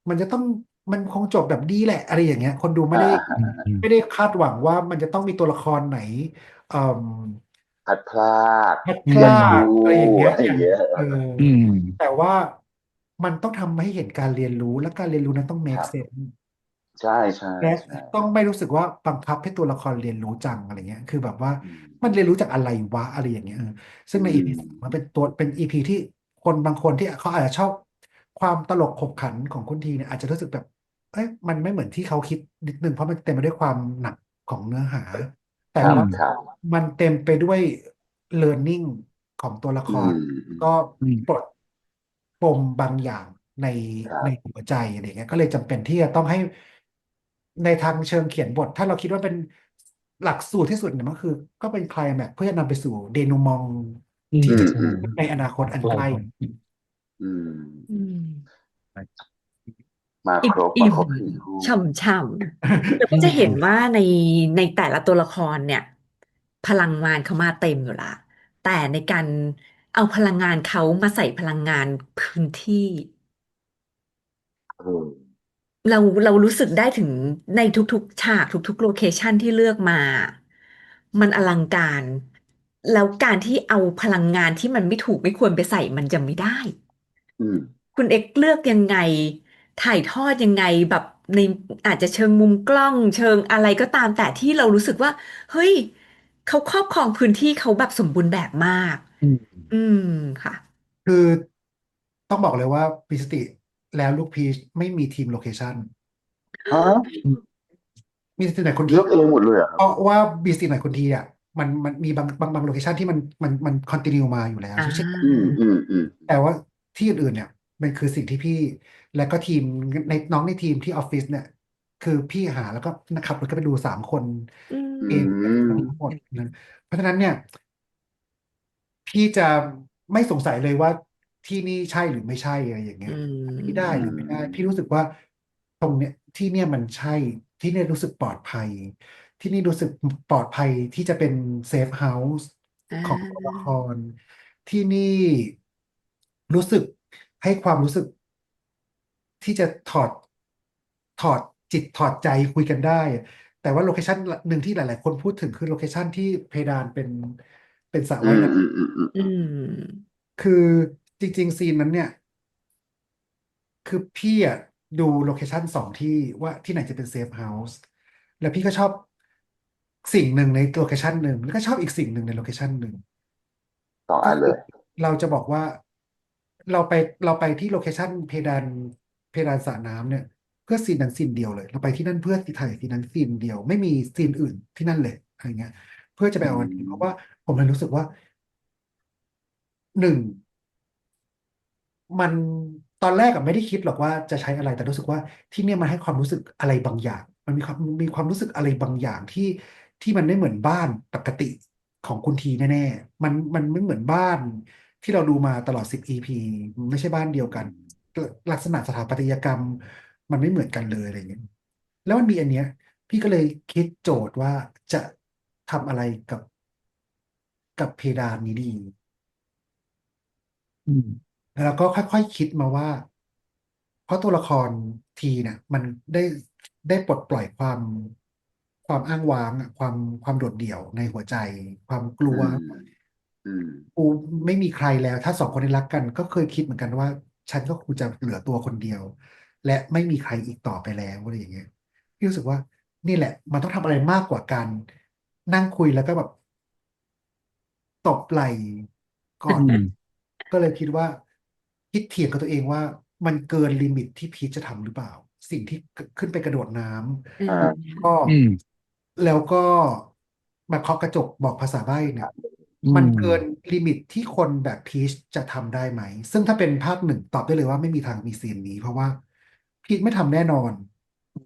มันคงจบแบบดีแหละอะไรอย่างเงี้ยคนดูไม่อ่าได้อ่าอืมอืมไม่ได้คาดหวังว่ามันจะต้องมีตัวละครไหนเอ่ม พัดพลาดพลัดพอืรากสู้อะไรอย่างเงี้ยอะไรอย่างอย่างเงี้ยเออมแต่ว่ามันต้องทำให้เห็นการเรียนรู้และการเรียนรู้นั้นต้อง ค make รับ sense ใช่ใช่และใช่ต้องไม่รู้สึกว่าบังคับให้ตัวละครเรียนรู้จังอะไรเงี้ยคือแบบว่าอืมมันเรียนรู้จากอะไรวะอะไรอย่างเงี้ยซึ่งอืใน EP สามมมันเป็น EP ที่คนบางคนที่เขาอาจจะชอบความตลกขบขันของคุณทีเนี่ยอาจจะรู้สึกแบบเอ้ยมันไม่เหมือนที่เขาคิดนิดนึงเพราะมันเต็มไปด้วยความหนักของเนื้อหาแต่ครับว่าครับมันเต็มไปด้วย learning ของตัวละคอืร มอืมก็อืมปลดปมบางอย่างในในครับหัวใจอะไรเงี้ยก็เลยจำเป็นที่จะต้องให้ในทางเชิงเขียนบทถ้าเราคิดว่าเป็นหลักสูตรที่สุดเนี่ยมันคือก็เป็นไคลแม็กซ์เพื่อจะนำไปสู่เดนูมองอืมที่จะอืมอืมในอนาคตอันใกล้ใช่ครับอือืมมมาอิ่มครบมาอิ่มครบสี่คู่ช่ำๆแล้วอืก็จะเห็นมว่าในแต่ละตัวละครเนี่ยพลังงานเขามาเต็มอยู่ละแต่ในการเอาพลังงานเขามาใส่พลังงานพื้นที่ เออเรารู้สึกได้ถึงในทุกๆฉากทุกๆโลเคชันที่เลือกมา มันอลังการ แล้วการที่เอาพลังงานที่มันไม่ถูกไม่ควรไปใส่มันจะไม่ได้ อืมคุณเอกเลือกยังไงถ่ายทอดยังไงแบบในอาจจะเชิงมุมกล้องเชิงอะไรก็ตามแต่ที่เรารู้สึกว่าเฮ้ยเขาครอบครองพื้นที่เขาแบบสมบูรณ์แบบมากอืมอืมค่ะคือต้องบอกเลยว่าพิสติแล้วลูกพีชไม่มีทีมโลเคชันฮะอืมมีสติไหนคนทีเลือกเองหมดเลยเหรอครับเพราะว่าบีสติไหนคนทีอ่ะมันมีบางโลเคชันที่มันคอนติเนียมาอยู่แล้วอ่เช่น อืมาอืมอืมแต่ว่าที่อื่นๆเนี่ยมันคือสิ่งที่พี่และก็ทีมในน้องในทีมที่ออฟฟิศเนี่ยคือพี่หาแล้วก็นะครับแล้วก็ไปดู3 คนอือืเองมทั้งหมดนะเพราะฉะนั้นเนี่ยพี่จะไม่สงสัยเลยว่าที่นี่ใช่หรือไม่ใช่อะไรอย่างเงี้อืยที่ได้อืหรือไม่ได้พี่มรู้สึกว่าตรงเนี้ยที่เนี่ยมันใช่ที่เนี่ยรู้สึกปลอดภัยที่นี่รู้สึกปลอดภัยที่จะเป็นเซฟเฮาส์อ่ของตัวละคาร ที่นี่รู้สึกให้ความรู้สึกที่จะถอดจิตถอดใจคุยกันได้แต่ว่าโลเคชันหนึ่งที่หลายๆคนพูดถึงคือโลเคชันที่เพดานเป็นสระอืมว่ายน้อืมอืมอือืมมำคือจริงๆซีนนั้นเนี่ยคือพี่อ่ะดูโลเคชัน2 ที่ว่าที่ไหนจะเป็นเซฟเฮาส์แล้วพี่ก็ชอบสิ่งหนึ่งในโลเคชันหนึ่งแล้วก็ชอบอีกสิ่งหนึ่งในโลเคชันหนึ่ง ก็คือสองอันเลยเราจะบอกว่าเราไปเราไปที่โลเคชันเพดานสระน้ำเนี่ยเพื่อซีนนั้นซีนเดียวเลยเราไปที่นั่นเพื่อถ่ายซีนนั้นซีนเดียวไม่มีซีนอื่นที่นั่นเลยอะไรเงี้ยเพื่อจะไปอืเอาอันนี้เพราะว่ามผมเลยรู้สึกว่าหนึ่ง มันตอนแรกอะไม่ได้คิดหรอกว่าจะใช้อะไรแต่รู้สึกว่าที่เนี่ยมันให้ความรู้สึกอะไรบางอย่างมันมีความรู้สึกอะไรบางอย่างที่มันไม่เหมือนบ้านปกติของคุณทีแน่ๆมันไม่เหมือนบ้านที่เราดูมาตลอด10 EP มันไม่ใช่บ้านเดียวกันลักษณะสถาปัตยกรรมมันไม่เหมือนกันเลยอะไรอย่างเงี้ยแล้วมันมีอันเนี้ยพี่ก็เลยคิดโจทย์ว่าจะทำอะไรกับเพดานนี้ดี อืมแล้วก็ค่อยๆคิดมาว่าเพราะตัวละครทีเนี่ยมันได้ได้ปลดปล่อยความอ้างว้างอะความโดดเดี่ยวในหัวใจความกลัวอืมอืมกูไม่มีใครแล้วถ้า2 คนนี้รักกันก็เคยคิดเหมือนกันว่าฉันก็คงจะเหลือตัวคนเดียวและไม่มีใครอีกต่อไปแล้วอะไรอย่างเงี้ยพี่รู้สึกว่านี่แหละมันต้องทำอะไรมากกว่าการนั่งคุยแล้วก็แบบตบไหล่กอด อืมก็เลยคิดว่าคิดเถียงกับตัวเองว่ามันเกินลิมิตที่พีชจะทำหรือเปล่าสิ่งที่ขึ้นไปกระโดดน้อืำก็มอืม แล้วก็มาเคาะกระจกบอกภาษาใบ้เนี่ย อืมันมเกินลิมิตที่คนแบบพีชจะทำได้ไหม ซึ่งถ้าเป็นภาคหนึ่งตอบได้เลยว่าไม่มีทางมีซีนนี้ เพราะว่าพีชไม่ทำแน่นอน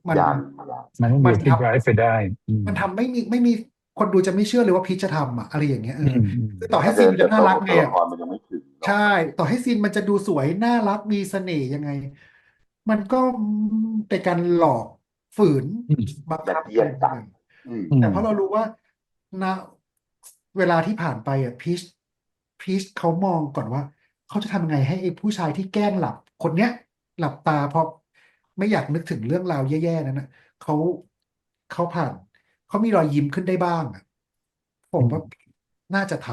มันยันมันต้องมันทอยู่ที่ drive ไปได้อืำมมันทำไม่มีคนดูจะไม่เชื่อเลยว่าพีชจะทำอะอะไรอย่างเงี้ยอืมอืมคือต่อให้อาจจะซีนมันจะน่าเติบโตของตัวละรักไงอะ ครมันยังไม่ถึงหรอใช่ กต่อให้ซีนมันจะดูสวยน่ารักมีเสน่ห์ยังไง มันก็เป็นการหลอกฝืนอืมบังยัดคับอะไรเยียดตัดบางอย่างอืมแต่อืมเพราะเรารู้ว่าณเวลาที่ผ่านไปอ่ะพีชเขามองก่อนว่าเขาจะทำยังไงให้ไอ้ผู้ชายที่แกล้งหลับคนเนี้ยหลับตาเพราะไม่อยากนึกถึงเรื่องราวแย่ๆนั้นนะเขาเขาผ่านเขามีรอยยิ้มขึ้นได้บ้างอ่ะผมว่าอืมน่าจะท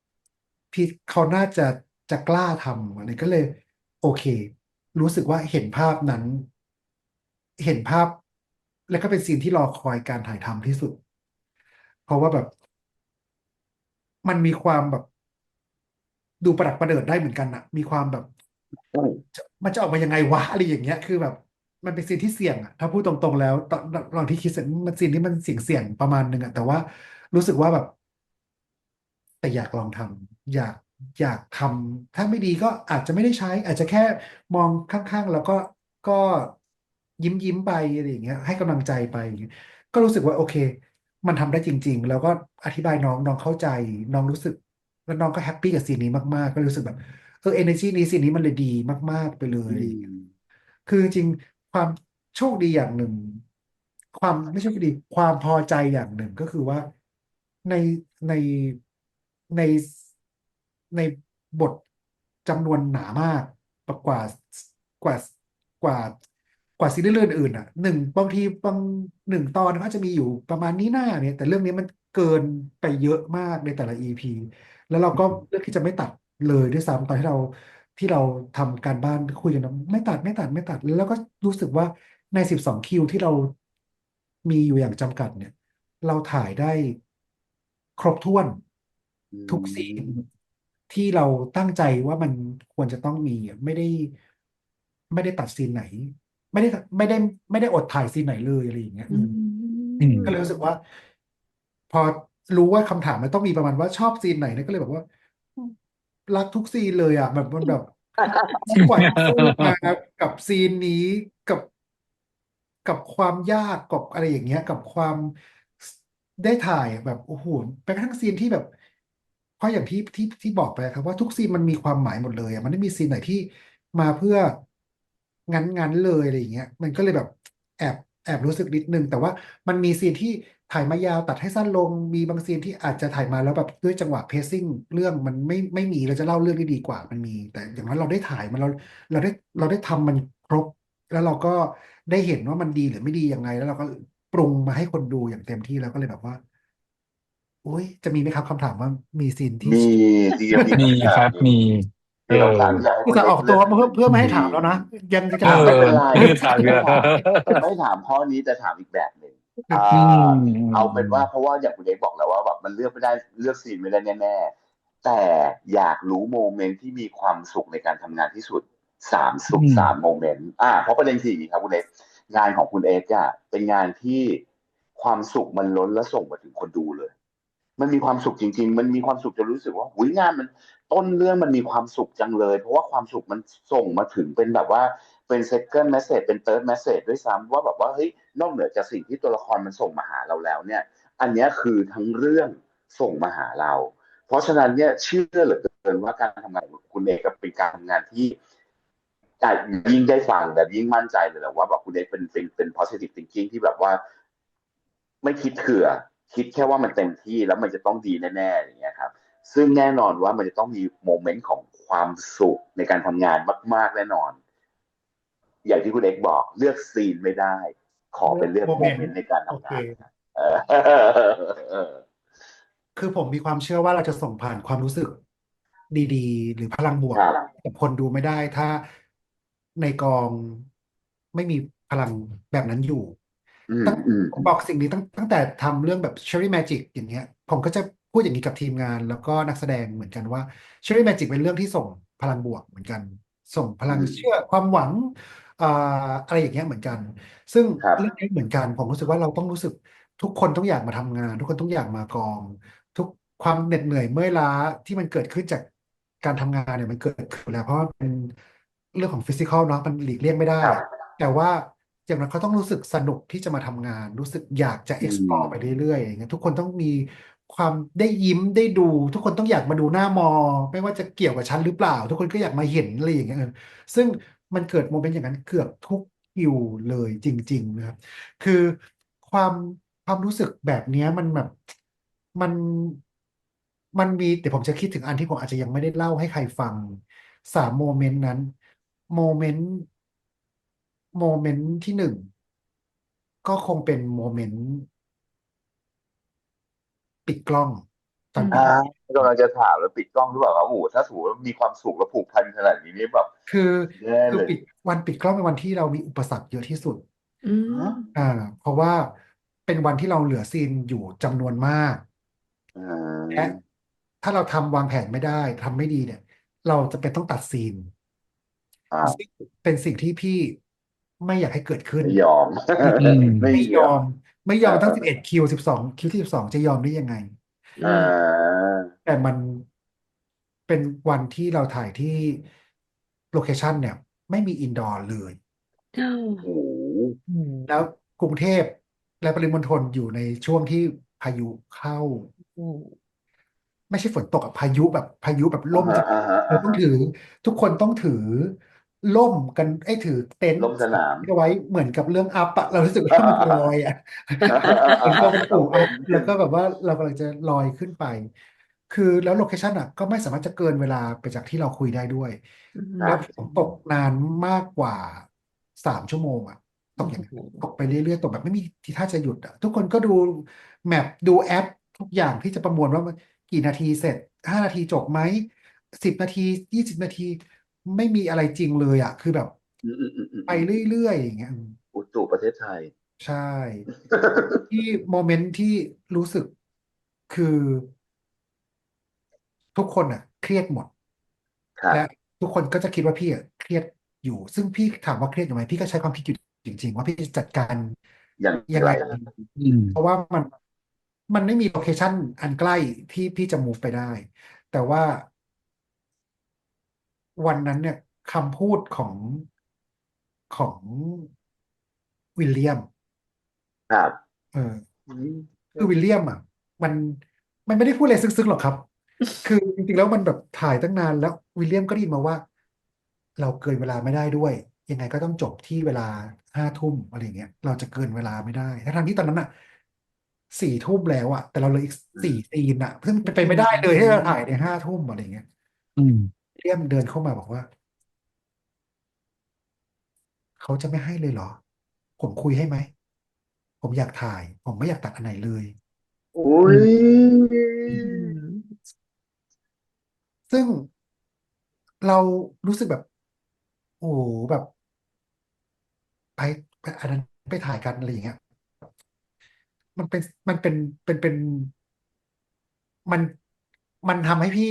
ำพีชเขาน่าจะกล้าทำอะไรก็เลยโอเค รู้สึกว่าเห็นภาพนั้น เห็นภาพ แล้วก็เป็นซีนที่รอคอยการถ่ายทำที่สุด เพราะว่าแบบมันมีความแบบดูประดักประเดิดได้เหมือนกันอะมีความแบบอืมมันจะออกมายังไงวะอะไรอย่างเงี้ยคือแบบมันเป็นซีนที่เสี่ยงอะถ้าพูดตรงๆแล้วตอนที่คิดเสร็จมันซีนที่มันเสี่ยงประมาณนึงอะแต่ว่ารู้สึกว่าแบบ แต่อยากลองทำอยากทำถ้าไม่ดีก็อาจจะไม่ได้ใช้อาจจะแค่มองข้างๆแล้วก็ยิ้มไปอะไรอย่างเงี้ยให้กำลังใจไปอย่างเงี้ยก็รู้สึกว่าโอเคมันทำได้จริงๆแล้วก็อธิบายน้องเข้าใจน้องรู้สึกแล้วน้องก็แฮปปี้กับซีนนี้มากๆก็รู้สึกแบบenergy นี้ซีนนี้มันเลยดีมากๆไปเลยอือะไรอย่างเงี้ย มคือจริงๆความโชคดีอย่างหนึ่งความไม่ใช่โชคดีความพอใจอย่างหนึ่งก็คือว่าในในในในบทจำนวนหนามากกว่ากว่ากว่าซีรีส์เรื่องอื่นอ่ะบางทีหนึ่งตอนก็จะมีอยู่ประมาณนี้หน้าเนี่ยแต่เรื่องนี้มันเกินไปเยอะมากในแต่ละ EP แล้วเราก็เลือกที่จะไม่ตัดเลยด้วยซ้ำตอนที่เราทำการบ้านคุยกันนะไม่ตัดแล้วก็รู้สึกว่าใน12 คิวที่เรามีอยู่อย่างจำกัดเนี่ยเราถ่ายได้ครบถ้วนอืทุกซีนมที่เราตั้งใจว่ามันควรจะต้องมีอะไม่ได้ตัดซีนไหนไม่ได้ไม่ได้ไม่ได้อดถ่ายซีนไหนเลยอะไรอย่างเงี้ยอือืมก็เลยมรู้สึกว่าพอรู้ว่าคำถามมันต้องมีประมาณว่าชอบซีนไหนเนี่ยก็เลยแบบว่า รักทุกซีนเลยอ่ะแบบมันแบบกว่าจะสู้มากับซีนนี้กับกับความยากกับอะไรอย่างเงี้ยกับความได้ถ่ายแบบโอ้โหแม้กระทั่งซีนที่แบบเพราะอย่างที่บอกไปครับว่าทุกซีนมันมีความหมายหมดเลยอ่ะมันไม่มีซีนไหนที่มาเพื่องั้นเลยอะไรอย่างเงี้ยมันก็เลยแบบแอบแอบรู้สึกนิดนึงแต่ว่ามันมีซีนที่ถ่ายมายาวตัดให้สั้นลงมีบางซีนที่อาจจะถ่ายมาแล้วแบบด้วยจังหวะเพซซิ่งเรื่องมันไม่มีเราจะเล่าเรื่องได้ดีกว่ามันมีแต่อย่างนั้นเราได้ถ่ายมันเราได้เราได้ทำมันครบแล้วเราก็ได้เห็นว่ามันดีหรือไม่ดียังไงแล้วเราก็ปรุงมาให้คนดูอย่างเต็มที่แล้วก็เลยแบบว่าโอ้ยจะมีไหมครับคำถามว่ามีซีนที่ มีจริงๆมี มีคำถามอยู่มีเออมีคำถามที่อยากให้อุตคุณเล็กส่าห์ออกตัวเลือกให้เพื่อไม่ให้อืมมีถามแล้วนะยังจะเออถามไม่เป็นไรไม่ได้ถามเลยไม่ถามไม่ถามข้อนี้แต่ถามอีกแบบหนึ่งอ่อืมาอืมเอาอืมเป็นว่าเพราะว่าอย่างคุณเล็กบอกแล้วว่าแบบมันเลือกไม่ได้เลือกซีนไม่ได้แน่ๆแต่อยากรู้โมเมนต์ที่มีความสุขในการทำงานที่สุดอืมสามโมเมนต์เพราะประเด็นคืออย่างนี้ครับคุณเล็กงานของคุณเอกอะเป็นงานที่ความสุขมันล้นและส่งมาถึงคนดูเลย มันมีความสุขจริงๆ มันมีความสุขจนรู้สึกว่าหุยงานมันต้นเรื่องมันมีความสุขจังเลย เพราะว่าความสุขมันส่งมาถึงเป็นแบบว่าเป็น second message เป็น third message ด้วยซ้ำว่าแบบว่าเฮ้ยนอกเหนือจากสิ่งที่ตัวละครมันส่งมาหาเราแล้วเนี่ยอันเนี้ยคือทั้งเรื่องส่งมาหาเรา เพราะฉะนั้นเนี่ยเชื่อเหลือเกินว่าการทำงานของคุณเอกกับเป็นการทำงานที่ยิ่งได้ฟังแบบยิ่งมั่นใจเลยแหละว่าแบบคุณเอกเป็น positive thinking ที่แบบว่า ไม่คิดเผื่อคิดแค่ว่ามันเต็มที่แล้วมันจะต้องดีแน่ๆอย่างเงี้ยครับซึ่งแน่นอนว่ามันจะต้องมีโมเมนต์ของความสุขในการทำงานมากๆแน่นอนอย่างที่คุณเอกบอกเลือกซีนไม่ได้ขอเลือกเป็นเลือกโมเมนต์โมเมนต์ในการโอเค ทำงานเออ คือผมมีความเชื่อว่าเราจะส่งผ่านความรู้สึกดีๆหรือพลังบวกครับกับคนดูไม่ได้ถ้าในกองไม่มีพลังแบบนั้นอยู่ตั้งผมบอกสิ่งนี้ตั้งแต่ทำเรื่องแบบ Cherry Magic อย่างเงี้ยผมก็จะพูดอย่างนี้กับทีมงานแล้วก็นักแสดงเหมือนกันว่า Cherry Magic เป็นเรื่องที่ส่งพลังบวกเหมือนกันส่งพลังเชื่อความหวังอ่าอะไรอย่างเงี้ยเหมือนกันซึ่งครับเรื่องนี้เหมือนกันผมรู้สึกว่าเราต้องรู้สึก ทุกคนต้องอยากมาทำงานทุกคนต้องอยากมากองทุกความเหน็ดเหนื่อยเมื่อยล้าที่มันเกิดขึ้นจากการทำงานเนี่ยมันเกิดขึ้นแล้วเพราะว่าเป็นเรื่องของฟิสิกอลเนาะมันหลีกเลี่ยงไม่ได้ครับแต่ว่าอย่างนั้นเขาต้องรู้สึกสนุกที่จะมาทำงานรู้สึกอยากจะ อื explore ไปมเรื่อยๆอย่างเงี้ยทุกคนต้องมีความได้ยิ้มได้ดูทุกคนต้องอยากมาดูหน้ามอไม่ว่าจะเกี่ยวกับฉันหรือเปล่าทุกคนก็อยากมาเห็นอะไรอย่างเงี้ยซึ่งมันเกิดโมเมนต์อย่างนั้นเกือบทุกคิวเลยจริงๆนะครับคือความความรู้สึกแบบเนี้ยมันแบบมันมันมีเดี๋ยวผมจะคิดถึงอันที่ผมอาจจะยังไม่ได้เล่าให้ใครฟัง3 โมเมนต์นั้นโมเมนต์โมเมนต์ที่1ก็คงเป็นโมเมนต์ปิดกล้องตอนอืมปิด กำลังจะถามแล้วปิดกล้องหรือเปล่าครับโอ้โหถ้าสมมติว่ามีความสุขและผูกพันขนาดนี้นี่แบบคือแย่เลยวันปิดกล้องเป็นวันที่เรามีอุปสรรคเยอะที่สุดอืมฮะอ่าเพราะว่าเป็นวันที่เราเหลือซีนอยู่จำนวนมากอ่และาถ้าเราทำวางแผนไม่ได้ทำไม่ดีเนี่ยเราจะเป็นต้องตัดซีนครับซึ่งเป็นสิ่งที่พี่ไม่อยากให้เกิดขึ้นไม่ยอม อืม ไม่ไม่มีอ่ะยอมไม่ยออ่ามตั้ง11 คิว12 คิวที่12จะยอมได้ยังไงอือ่มาแต่มันเป็นวันที่เราถ่ายที่โลเคชันเนี่ยไม่มีอินดอร์เลย อ้าวโอ้โหอืมแล้วกรุงเทพและปริมณฑลอยู่ในช่วงที่พายุเข้าอืมไม่ใช่ฝนตกอะพายุแบบล่มจริงอ่าฮะเราต้องถือทุกคนต้องถือล่มกันถือเต็นท์ลมสนาม เอาไว้เหมือนกับเรื่องอัพอะเรารู้สึกว่ามันจะลอยอะ เหมือนเราเป็นปู่อัพเป็นแล้วก็แบบว่าเรากำลังจะลอยขึ้นไปคือแล้วโลเคชันอะก็ไม่สามารถจะเกินเวลาไปจากที่เราคุยได้ด้วยอืแล้วฝครับนตกนานมากกว่า3 ชั่วโมงอะตกอย่างนั้นมตกไปเรื่อยๆตกแบบไม่มีทีท่าจะหยุดอะทุกคนก็ดูแมปดูแอปทุกอย่างที่จะประมวลว่ามันกี่นาทีเสร็จ5 นาทีจบไหม10 นาที20 นาทีไม่มีอะไรจริงเลยอะคือแบบไปเรื่อยๆอย่างเงี้ยอุตุประเทศไทย ใช่ที่โมเมนต์ที่รู้สึกคือทุกคนอ่ะเครียดหมดและครับทุกคนก็จะคิดว่าพี่อ่ะเครียดอยู่ซึ่งพี่ถามว่าเครียดอยู่ไหมพี่ก็ใช้ความคิดอยู่จริงๆว่าพี่จะจัดการอย่างยังไรไงอืมเพราะว่ามันไม่มีโลเคชั่นอันใกล้ที่พี่จะ move ไปได้แต่ว่าวันนั้นเนี่ยคำพูดของวิลเลียมครับเออ อืมคือวิลเลียมอ่ะมันมันไม่ได้พูดอะไรซึ้งๆหรอกครับคือจริงๆแล้วมันแบบถ่ายตั้งนานแล้ววิลเลียมก็ได้ยินมาว่าเราเกินเวลาไม่ได้ด้วยยังไงก็ต้องจบที่เวลา5 ทุ่มอะไรอย่างเงี้ยเราจะเกินเวลาไม่ได้ทั้งที่ตอนนั้นอ่ะ4 ทุ่มแล้วอ่ะแต่เราเหลยอีก4 ซีนอ่ะซึ่งเป็นไปอืไม่ได้เลยให้เราถ่ายมใน5 ทุ่มอะไรอย่างเงี้ยอืมวิลเลียมเดินเข้ามาบอกว่าเขาจะไม่ให้เลยเหรอผมคุยให้ไหมผมอยากถ่ายผมไม่อยากตัดอันไหนเลยอุ้ยอืมอืมซึ่งเรารู้สึกแบบโอ้โหแบบ ไปอันนั้นไปถ่ายกันอะไรอย่างเงี้ยมันเป็นมันเป็นเป็นมันมันทำให้พี่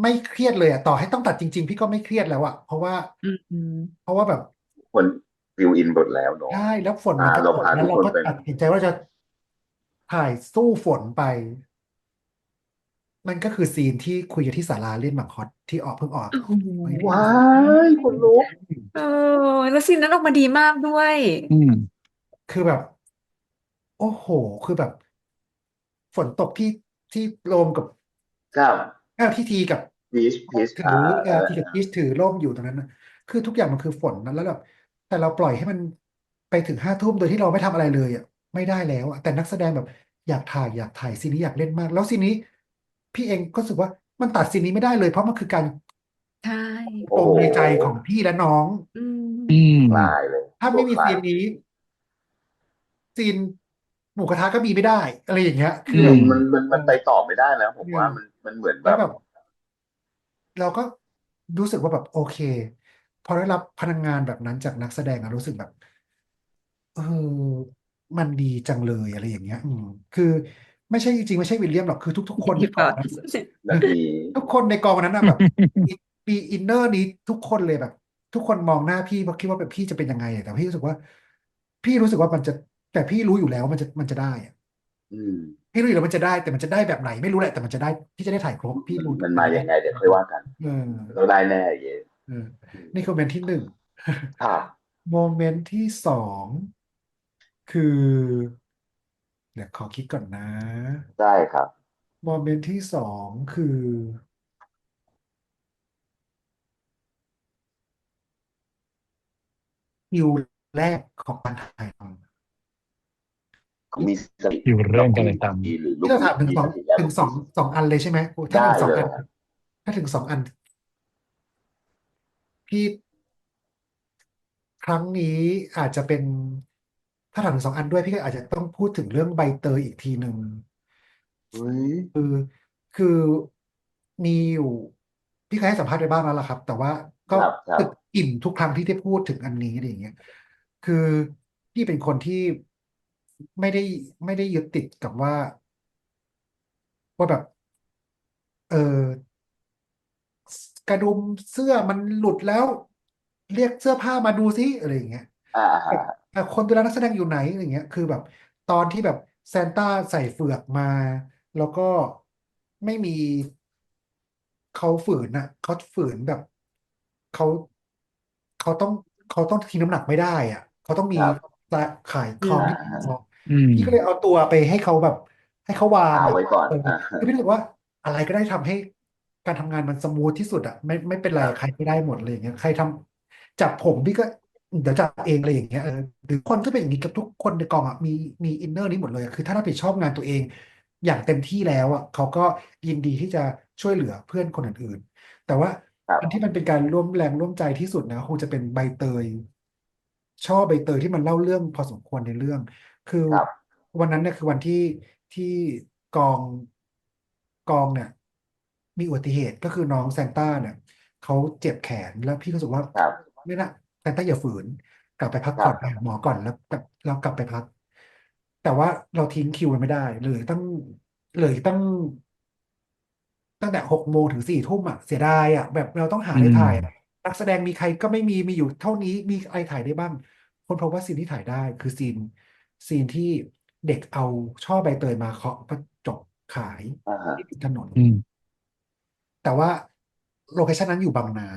ไม่เครียดเลยอะต่อให้ต้องตัดจริงๆพี่ก็ไม่เครียดแล้วอะเพราะว่าอืมอืมเพราะว่าแบบคนฟิลอินหมดแล้วเนาะใช่แล้วฝนมันก็เราพาตกแล้วเราทุกคนไปก็ตัดสินใจว่าจะถ่ายสู้ฝนไปมันก็คือซีนที่คุยกันที่ศาลาเล่นหมากฮอตที่เพิ่งออกอาโอ้กาศโหไม่ได้ว้ายคนลุกเออแล้วซีนนั้นออกมาดีมากด้วยอืมคือแบบโอ้โหคือแบบฝนตกที่โรมกับ ครับที่ทีกับพีชถือทีกับพีชถือร่มอยู่ตรงนั้นนะคือทุกอย่างมันคือฝนนั้นแล้วแบบแต่เราปล่อยให้มันไปถึง5 ทุ่มโดยที่เราไม่ทำอะไรเลยอ่ะไม่ได้แล้วอ่ะแต่นักแสดงแบบอยากถ่ายซีนนี้อยากเล่นมากแล้วซีนนี้พี่เองก็รู้สึกว่ามันตัดซีนนี้ไม่ได้เลยเพราะมันคือการใช่ปโอ้โหมในใจของพี่และน้องอือืมมคลายเลยถ้าไม่มีตัวคลายซีนนี้ซีนหมูกระทะก็มีไม่ได้อะไรอย่างเงี้ยอืคือแบบมมันไปต่อไม่ได้แล้วผมว่าเออมันเหมือนแบบแล้วแบบ เราก็รู้สึกว่าแบบโอเคพอได้รับพลังงานแบบนั้นจากนักแสดงอะรู้สึกแบบเออมันดีจังเลยอะไรอย่างเงี้ยคือไม่ใช่จริงๆไม่ใช่วิลเลียมหรอกคือทุกๆคนดีป่ะในกองนั้นนาที ทุกคนในกองนั้นนะแบบมีอินเนอร์นี้ทุกคนเลยแบบทุกคนมองหน้าพี่เพราะคิดว่าแบบพี่จะเป็นยังไงอะแต่พี่รู้สึกว่ามันจะแต่พี่รู้อยู่แล้วว่ามันจะได้อะ อืมพี่รู้อยู่แล้วมันจะได้แต่มันจะได้แบบไหนไม่รู้แหละแต่มันจะได้พี่จะได้ถ่ายครบพี่รู้มันมันจะได้มายังไงเดี๋ยวค่อยว่ากันเออต้องได้แน่เย่เอออืมนี่คือโมเมนต์ที่หนึ่ง ครับ โมเมนต์ที่สองคือเดี๋ยวขอคิดก่อนนะได้ครับโมเมนต์ที่สองคือคิวแรกของการถ่ายทำ เขามีสติอยู่เรื่องเราคุยการเลยทกี่ทีหรือลูที่เรากพี่ถามถึงสองมีสติแล้วถึงสองลูกพี่สองอันเลยใช่ไหมโอ้ถ้าได้ถึงสองอันเลยครับถ้าถึงสองอันพี่ครั้งนี้อาจจะเป็นถ้าถามถึงสองอันด้วยพี่ก็อาจจะต้องพูดถึงเรื่องใบเตยอีกทีหนึ่งเฮ้ยคือคือมีอยู่พี่เคยให้สัมภาษณ์ไปบ้างแล้วล่ะครับแต่ว่าคก็รับครับรู้สึกอิ่มทุกครั้งที่ได้พูดถึงอันนี้อะไรอย่างเงี้ยคือพี่เป็นคนที่ไม่ได้ไม่ได้ยึดติดกับว่าแบบเออ กระดุมเสื้อมันหลุดแล้วเรียกเสื้อผ้ามาดูซิอะไรอย่างเงี้ยฮะแบบคนตัวนักแสดงอยู่ไหนอะไรอย่างเงี้ยคือแบบตอนที่แบบซานต้าใส่เฟือกมาแล้วก็ไม่มีเขาฝืนน่ะเขาฝืนแบบเขาเขาต้องเขาต้องทิ้งน้ำหนักไม่ได้อ่ะเขาต้องมีครับขายคอืมองที่พออืมพี่ก็เลยเอาตัวไปให้เขาแบบให้เขาวางเอาอ่ะไว้ก่อนเออคือพี่รู้สึกว่าอะไรก็ได้ทำให้ การทำงานมันสมูทที่สุดอะไม่เป็นไรครับใครก็ได้หมดเลยอย่างเงี้ยใครทำจับผมพี่ก็เดี๋ยวจับเองอะไรอย่างเงี้ยหรือคนก็เป็นอย่างนี้กับทุกคนในกองอะมีอินเนอร์นี้หมดเลยคือถ้ารับผิดชอบงานตัวเองอย่างเต็มที่แล้วอะเขาก็ยินดีที่จะช่วยเหลือเพื่อนคนอื่นๆแต่ว่าครับอันที่มันเป็นการร่วมแรงร่วมใจที่สุดนะคงจะเป็นใบเตยชอบใบเตยที่มันเล่าเรื่องพอสมควรในเรื่องคือครับวันนั้นเนี่ยคือวันที่กองกองเนี่ย มีอุบัติเหตุก็คือน้องแซนต้าเนี่ยเขาเจ็บแขนแล้วพี่ก็รู้สึกว่าครับไม่น่าแซนต้าอย่าฝืนกลับไปพักครับผ่อนไปหาหมอก่อนแล้วกลับไปพักแต่ว่าเราทิ้งคิวมันไม่ได้เลยตั้งตั้งแต่6 โมงถึง4 ทุ่มอ่ะเสียดายอ่ะแบบเราต้องหาอือะไรถ่ายอะมนักแสดงมีใครก็ไม่มีอยู่เท่านี้มีอะไรถ่ายได้บ้างคนพบว่าซีนที่ถ่ายได้คือซีนที่เด็กเอาช่อใบเตยมาเคาะกระจกขายฮะที่ถนน อืมแต่ว่าโลเคชันนั้นอยู่บางนา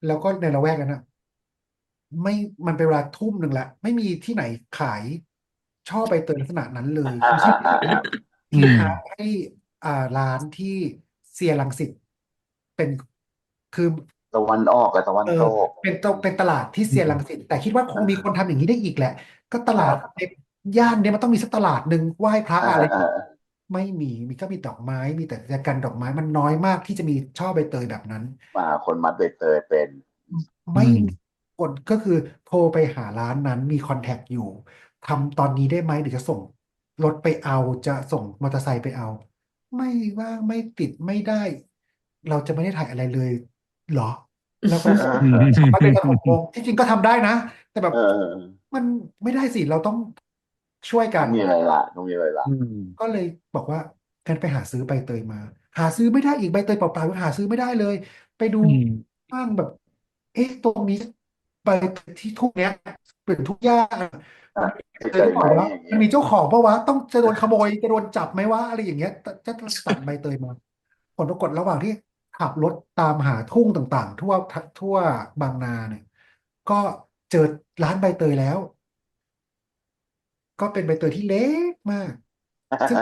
แล้วก็ในละแวกนั้นนะไม่มันเป็นเวลาทุ่ม 1ละไม่มีที่ไหนขายช่อใบเตยลักษณะนั้นเลยคือที่อ่าอืมที่หาให้ร้านที่เซียรังสิตเป็นคือตะวันออกกับตะวัเออนตกเป็นตลาดที่อืเซียรังมสิตแต่คิดว่าคงมีคนทำอย่างนี้ได้อีกแหละก็ตครับลาดในย่านเนี้ยมันต้องมีสักตลาดหนึ่งไหว้พระอะไรอ่าไม่มีก็มีดอกไม้มีแต่กันดอกไม้มันน้อยมากที่จะมีช่อใบเตยแบบนั้น มาคนมัดใบเตยเป็นไม่อืมมีคนก็คือโทรไปหาร้านนั้นมีคอนแทคอยู่ทำตอนนี้ได้ไหมเดี๋ยวจะส่งรถไปเอาจะส่งมอเตอร์ไซค์ไปเอาไม่ว่างไม่ติดไม่ได้เราจะไม่ได้ถ่ายอะไรเลยเหรอแล้วก็อืมสามารถเป็นกัน6 โมงที่จริงก็ทำได้นะแต่แบบเออมันไม่ได้สิเราต้องช่วยกันต้องมีอะไรล่ะต้องมีอะไรล่ะอืมก็เลยบอกว่ากันไปหาซื้อใบเตยมาหาซื้อไม่ได้อีกใบเตยเปล่าๆหาซื้อไม่ได้เลยไปดูอืมบ้างแบบเอ๊ะตรงนี้ ไปที่ทุ่งเนี้ยหรือทุ่งหญ้าอ่ะมันใช่เจอใจไหมหรือเปล่าวะอย่างเงี้ยมันมีเจ้าของปะวะต้องจะโดนขโมยจะโดนจับไหมวะอะไรอย่างเงี้ยจะตัดใบเตยมาผลปรากฏระหว่างที่ขับรถตามหาทุ่งต่างๆทั่วบางนาเนี่ยก็เจอร้านใบเตยแล้วก็เป็นใบเตยที่เล็กมากซึ่ง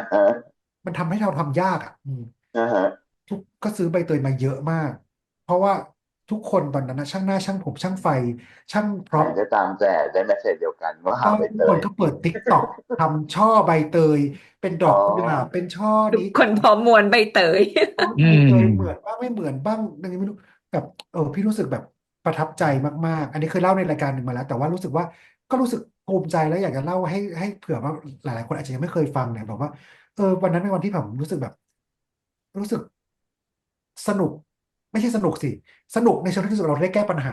มันทำให้เราทำยากอ่ะอ่าฮะก็ซื้อใบเตยมาเยอะมากเพราะว่าทุกคนตอนนั้นนะช่างหน้าช่างผมช่างไฟช่างพใครร็อพ ก็ตามแต่ได้เมสเซจเดียวกันว่าหาก็ใบเตยทุกคนก็เปิดติ๊กต็อกทำช่อใบเตยเป็นดออ๋อกกุหลาบเป็นช่อนี้ทุกคนพร้อมมวนใบเตย อืใบเตยเหมือนมบ้างไม่เหมือนบ้างยังไงไม่รู้แบบพี่รู้สึกแบบประทับใจมากๆอันนี้เคยเล่าในรายการหนึ่งมาแล้วแต่ว่ารู้สึกว่าก็รู้สึกภูมิใจแล้วอยากจะเล่าให้เผื่อว่าหลายๆคนอาจจะยังไม่เคยฟังเนี่ยแบบว่าวันนั้นเป็นวันที่ผมรู้สึกแบบรู้สึกสนุกไม่ใช่สนุกสิสนุกในเชิงที่รู้สึกเราได้แก้ปัญหา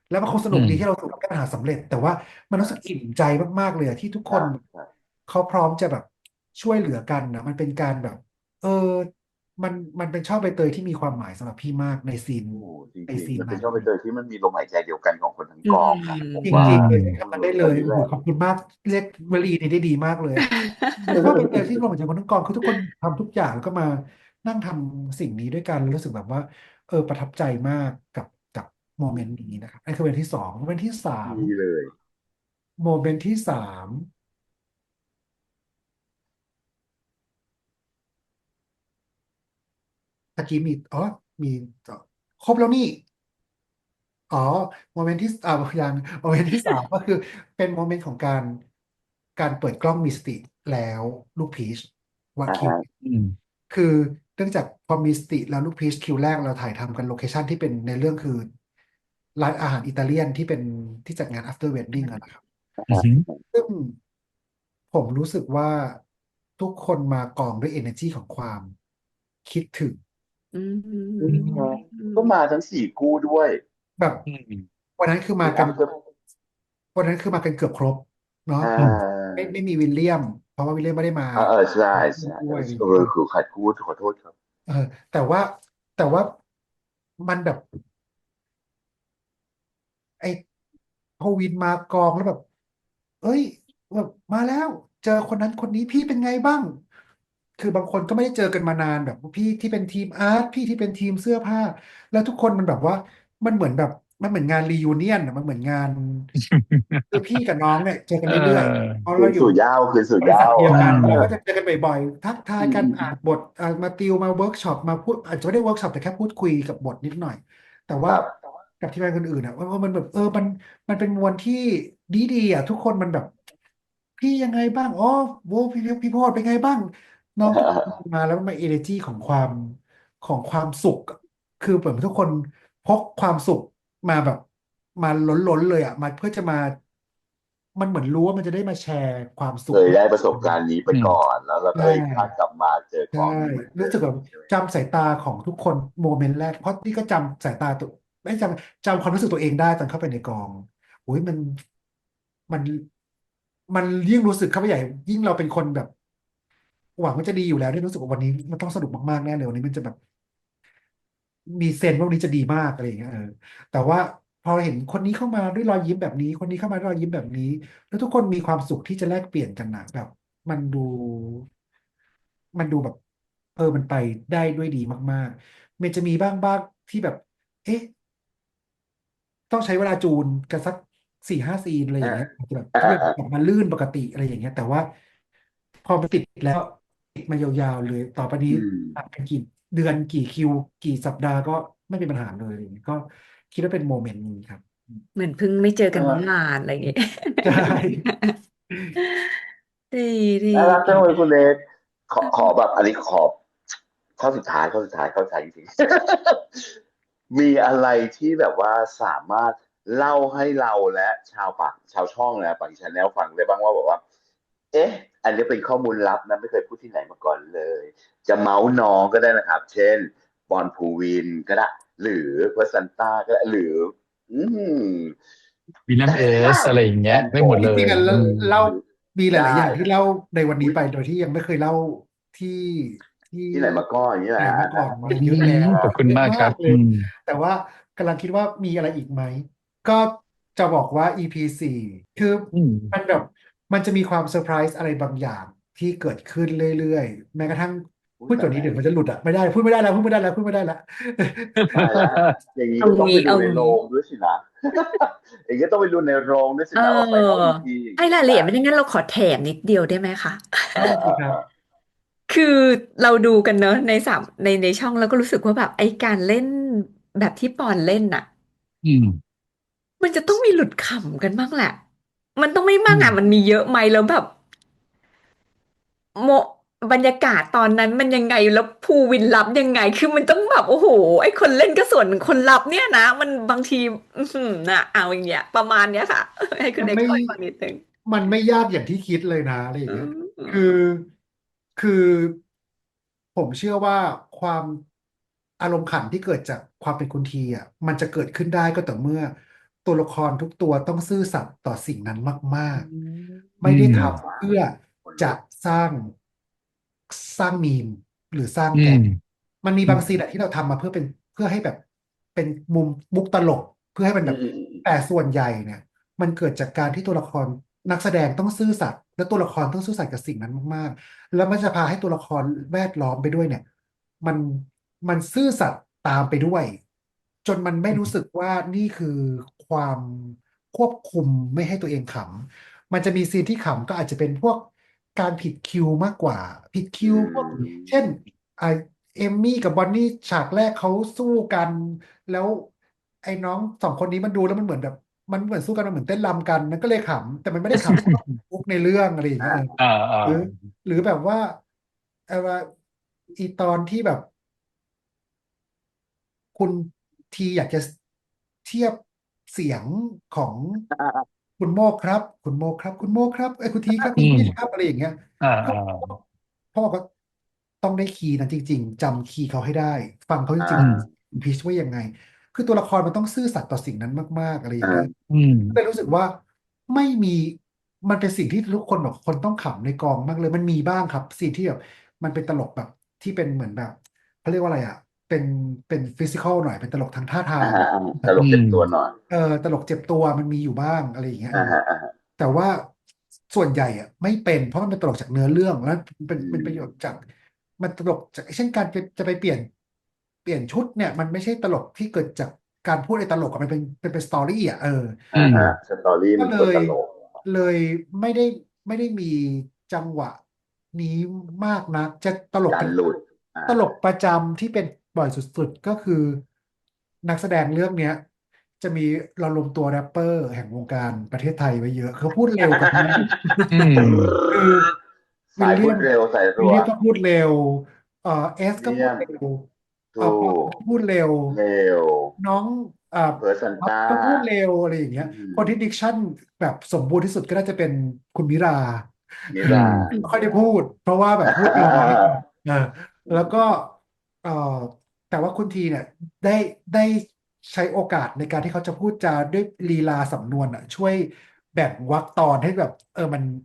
แล้วมันคงสนุอืมกดีที่เราถูกแก้ปัญหาสำเร็จแต่ว่ามันรู้สึกอิ่มใจมากๆเลยอะที่ทุกคน ครับครับเขาพร้อมจะแบบช่วยเหลือกันนะมันเป็นการแบบเออ มันเป็นช่อใบเตยที่มีความหมายสำหรับพี่มากในซีนโอ้จในริงซีนนั้น ๆมันเป็นช่วงใบเตยที่มันมีลมหายใจเดียวกันของคนทั้งอืกองอ่ะผมจว่าริงๆเลยอืมใช้คำนั้นได้เลยโอ้โหขอบคุณมากเรียกวลีนี้ได้ดีมากเลยอะแต่ว่าเป็นเตยที่รวมจากคนทั้งกองคือทุกคนทำทุกอย่างแล้วก็มานั่งทำสิ่งนี้ด้วยกันแล้วรู้สึกแบบว่าประทับใจมากกับโมเมนต์นี้นะครับนั่นคือโมเมนต์ที่สองโมเมนต์ที่สามดีเลยโมเมนต์ที่สามตะกี้มีมีครบแล้วนี่ อ๋อโมเมนต์ที่ยังโมเมนต์ที่สามก็คือเป็นโมเมนต์ของการเปิดกล้องมีสติแล้วลูกพีชว่าคิวอ่าฮะอืมคือเนื่องจากพอมีสติแล้วลูกพีชคิวแรกเราถ่ายทำกันโลเคชันที่เป็นในเรื่องคือร้านอาหารอิตาเลียนที่เป็นที่จัดงาน after wedding อะนะครับอืมซึ่งผมรู้สึกว่าทุกคนมากองด้วย energy ของความคิดถึงอือืมก็มาทั้งสี่คู่ด้วยแบบมวันนั้นคือมีมากัน after วันนั้นคือมากันเกือบครบเนาะอ่อืมาไม่มีวิลเลียมเพราะว่าวิลเลียมไม่ได้มาใช่ใช่ด้วยอะไรอย่างเงี้ยคือขาดคู่ขอโทษครับเออแต่ว่าแต่ว่ามันแบบไอ้พอวินมากองแล้วแบบเอ้ยแบบมาแล้วเจอคนนั้นคนนี้พี่เป็นไงบ้างคือบางคนก็ไม่ได้เจอกันมานานแบบพี่ที่เป็นทีมอาร์ตพี่ที่เป็นทีมเสื้อผ้าแล้วทุกคนมันแบบว่ามันเหมือนแบบมันเหมือนงานรียูเนียนมันเหมือนงานคือพี่กับน้องเนี่ยเจอกันเอเรื่อยๆเพราะคืนเราอยู่ สู่เหย้าคืนสู่บริษัทเหย้าเดียวกันอืมเราก็จะเจอกันบ่อยๆทักทายกันอืมอืมอ่านบทมาติวมาเวิร์กช็อปมาพูดอาจจะไม่ได้เวิร์กช็อปแต่แค่พูดคุยกับบทนิดหน่อยแต่ว่าครับกับทีมงานคนอื่นอ่ะว่ามันแบบมันเป็นมวลที่ดีอ่ะทุกคนมันแบบพี่ยังไงบ้างอ๋อโว้พี่โพดเป็นไงบ้างน้องทุกคนมาแล้วมันมาเอเนจีของความสุขอะคือเหมือนทุกคนพกความสุขมาแบบมาล้นเลยอ่ะมาเพื่อจะมามันเหมือนรู้ว่ามันจะได้มาแชร์ความสุเคขด้วย ยได้ประสบการณ์นี้ไปอืมก่อนแล้วเราใชก็พลาดก่ลับมาเจอใช่กองนี้เหมือนเดิรู้สึกแบบมใช่ไหมจำสายตาของทุกคนโมเมนต์แรกเพราะนี่ก็จำสายตาตัวไม่จำความรู้สึกตัวเองได้ตอนเข้าไปในกองโอ้ยมันมันยิ่งรู้สึกเข้าไปใหญ่ยิ่งเราเป็นคนแบบหวังว่าจะดีอยู่แล้วเนี่ยรู้สึกว่าวันนี้มันต้องสนุกมากๆแน่เลยวันนี้มันจะแบบมีเซนส์ว่าวันนี้จะดีมากอะไรอย่างเงี้ยแต่ว่าพอเห็นคนนี้เข้ามาด้วยรอยยิ้มแบบนี้คนนี้เข้ามาด้วยรอยยิ้มแบบนี้แล้วทุกคนมีความสุขที่จะแลกเปลี่ยนกันนะแบบมันดู มันดูแบบมันไปได้ด้วยดีมากๆมันจะมีบ้างที่แบบเอ๊ะต้องใช้เวลาจูนกันสัก4-5 ซีนอะไรออ่าย่างเงี้ยอาจจะแบบอ่าทุกอย่างอ่าออกมาลื่นปกติอะไรอย่างเงี้ยแต่ว่าพอมันติดแล้วติดมายาวๆเลยต่อไปนี้อืมผ่านไปกี่เดือนกี่คิวกี่สัปดาห์ก็ไม่มีปัญหาเลยอะไรอย่างเงี้ยก็คิดว่าเป็นโมเมนต์นี้ครับเหมือนเพิ่งไม่เจอเอกันเมื่ออวานอะไรอย่างเงี้ย ใช่ ดีดี น่ารักจังเลยคุณเล็กขอแบบอันนี้ขอข้อสุดท้ายจริงๆมีอะไรที่แบบว่าสามารถเล่าให้เราและชาวช่องนะปากชาแนลฟังได้บ้างว่าบอกว่าเอ๊ะอันนี้เป็นข้อมูลลับนะไม่เคยพูดที่ไหนมาก่อนเลยจะเมาส์น้องก็ได้นะครับเช่นบอลพูวินก็ได้หรือเพอร์ซันต้าก็ได้หรืออืม วิลเลียมเอสอะไรอย่างเงี้ยแอนโทได้หมดเลจริงๆอ่ะยอืมเล่ามีหลายๆได้อย่างที่เล่าในวันนี้อุ๊ยไปโดยที่ยังไม่เคยเล่าที่ที่ที่ไหนมาก่อนอย่างนี้แหละไหนมาก่อนอืมันเยอะแล้วขอบคุณเยอะมากครับมากเลยอืมแต่ว่ากำลังคิดว่ามีอะไรอีกไหมก็จะบอกว่า EP 4คืออืม มันแบบมันจะมีความเซอร์ไพรส์อะไรบางอย่างที่เกิดขึ้นเรื่อยๆแม้กระทั่งอุ้พูดกว่านี้ยตายแล้วเดี๋ยวมันจะหลุดอ่ะไม่ได้พูดไม่ได้แล้วพูดไม่ได้แล้วพูดไม่ได้แล้ว ตายแล้วอย่างนี้เอางี้ก็ต้องไปดูเอางี้ในโรงด้วยสินะอย่างนี้ต้องไปดูในโรงด้วยสิเอนะว่าไฟนอลอีอพีอย่างให้รายละเอียดนี้นะไม่ได้งั้นเราขอแถมนิดเดียวได้ไหมคะ เอได้อเออเออสิครับคือเราดูกันเนอะในช่องแล้วก็รู้สึกว่าแบบไอ้การเล่นแบบที่ปอนเล่นน่ะอืมมันจะต้องมีหลุดขำกันบ้างแหละมันต้องไม่อืมากมอ่ะมันมีเยอะไหมแล้วแบบโมบรรยากาศตอนนั้นมันยังไงแล้วภูวินรับยังไงคือมันต้องแบบโอ้โหไอ้คนเล่นก็ส่วนคนรับเนี่ยนะมันบางทีน่ะเอาอย่างเงี้ยประมาณเนี้ยค่ะให้คุณมันไม่ เด็กช่วยฟังนิดนึงมันไม่ยากอย่างที่คิดเลยนะอะไรอย่างอืเงี้ยมอืคือมคือผมเชื่อว่าความอารมณ์ขันที่เกิดจากความเป็นคุณทีอ่ะมันจะเกิดขึ้นได้ก็ต่อเมื่อตัวละครทุกตัวต้องซื่อสัตย์ต่อสิ่งนั้นมากๆอืไม่ได้มทำเพื่อจะสร้างสร้างมีมหรือสร้างอืมแก๊ก มันมีอืมบางซีนอะที่เราทำมาเพื่อให้แบบเป็นมุมมุกตลกเพื่อให้มันแบบแต่ส่วนใหญ่เนี่ยมันเกิดจากการที่ตัวละครนักแสดงต้องซื่อสัตย์และตัวละครต้องซื่อสัตย์กับสิ่งนั้นมากๆแล้วมันจะพาให้ตัวละครแวดล้อมไปด้วยเนี่ยมันมันซื่อสัตย์ตามไปด้วยจนมันไม่รู้สึกว่านี่คือความควบคุมไม่ให้ตัวเองขำมันจะมีซีนที่ขำก็อาจจะเป็นพวกการผิดคิวมากกว่าผิดคิอืวพวกเช่น มอ่าเอมมี่กับบอนนี่ฉากแรกเขาสู้กันแล้วไอ้น้องสองคนนี้มันดูแล้วมันเหมือนแบบมันเหมือนสู้กันมันเหมือนเต้นรำกันมันก็เลยขำแต่มันไม่ได้ขำเพราะว่ามุกในเรื่องอะไรอย่างเงี้ยอ่าอ่าอ่าหรือหรือแบบว่าว่าอีตอนที่แบบ คุณทีอยากจะเทียบเสียงของคุณโมกครับคุณโมกครับคุณโมกครับไอ้ยคุณทีครับอืมคุณพีชครับอะไรอย่างเงี้ยอ่าก็อ่าพ่อก็ต้องได้คีย์นั้นจริงๆจำคีย์เขาให้ได้ฟังเขาจอ่ริงอืมๆคุณพีชว่ายังไงคือตัวละครมันต้องซื่อสัตย์ต่อสิ่งนั้นมากๆอะไรอย่างเงี้ยาอืมก็เลยรู้สึกว่าไม่มีมันเป็นสิ่งที่ทุกคนแบบคนต้องขำในกองมากเลยมันมีบ้างครับสิ่งที่แบบมันเป็นตลกแบบที่เป็นเหมือนแบบเขาเรียกว่าอะไรอ่ะเป็นเป็นฟิสิกอลหน่อยเป็นตลกทางท่าทางตลกเจ็บอืมตัวหน่อยตลกเจ็บตัวมันมีอยู่บ้างอะไรอย่างเงี้ยอ่าฮะอ่าฮะแต่ว่าส่วนใหญ่อ่ะไม่เป็นเพราะมันเป็นตลกจากเนื้อเรื่องแล้วเป็นอืเป็นประโยชน์จากมันตลกจากเช่นการจะไปเปลี่ยนชุดเนี่ยมันไม่ใช่ตลกที่เกิดจากการพูดไอ้ตลกอะมันเป็นสตอรี่อ่ะอืมฮะสตอรี่ก็เลมันควรยตลกเลยไม่ได้มีจังหวะนี้มากนักจะตลกเป็นการหลุดอ่าตลกประจำที่เป็นบ่อยสุดๆก็คือนักแสดงเรื่องเนี้ยจะมีเรารวมตัวแรปเปอร์แห่งวงการประเทศไทยไว้เยอะเขาพูดเร็วกันมาก อืม คือวิสายลเลียมพูดเร็วสายรัววิลเลียมก็พูดเร็วเอสก็เลี่ยมพูดเร็วถูปอนกก็พูดเร็วเร็วน้องอ่าเพอร์ซันปั๊บต้าก็พูดเร็วอะไรอย่างเงี้อืยมคนที่ดิกชันแบบสมบูรณ์ที่สุดก็น่าจะเป็นคุณมิรา นิอืรา มไม่ค่อยได้พูดเพราะว่าแบบพูดน้อยเออแล้วก็เออแต่ว่าคุณทีเนี่ยได้ได้ใช้โอกาสในการที่เขาจะพูดจาด้วยลีลาสำนวนอ่ะช่วยแบ่งวรรคตอนให้แบบ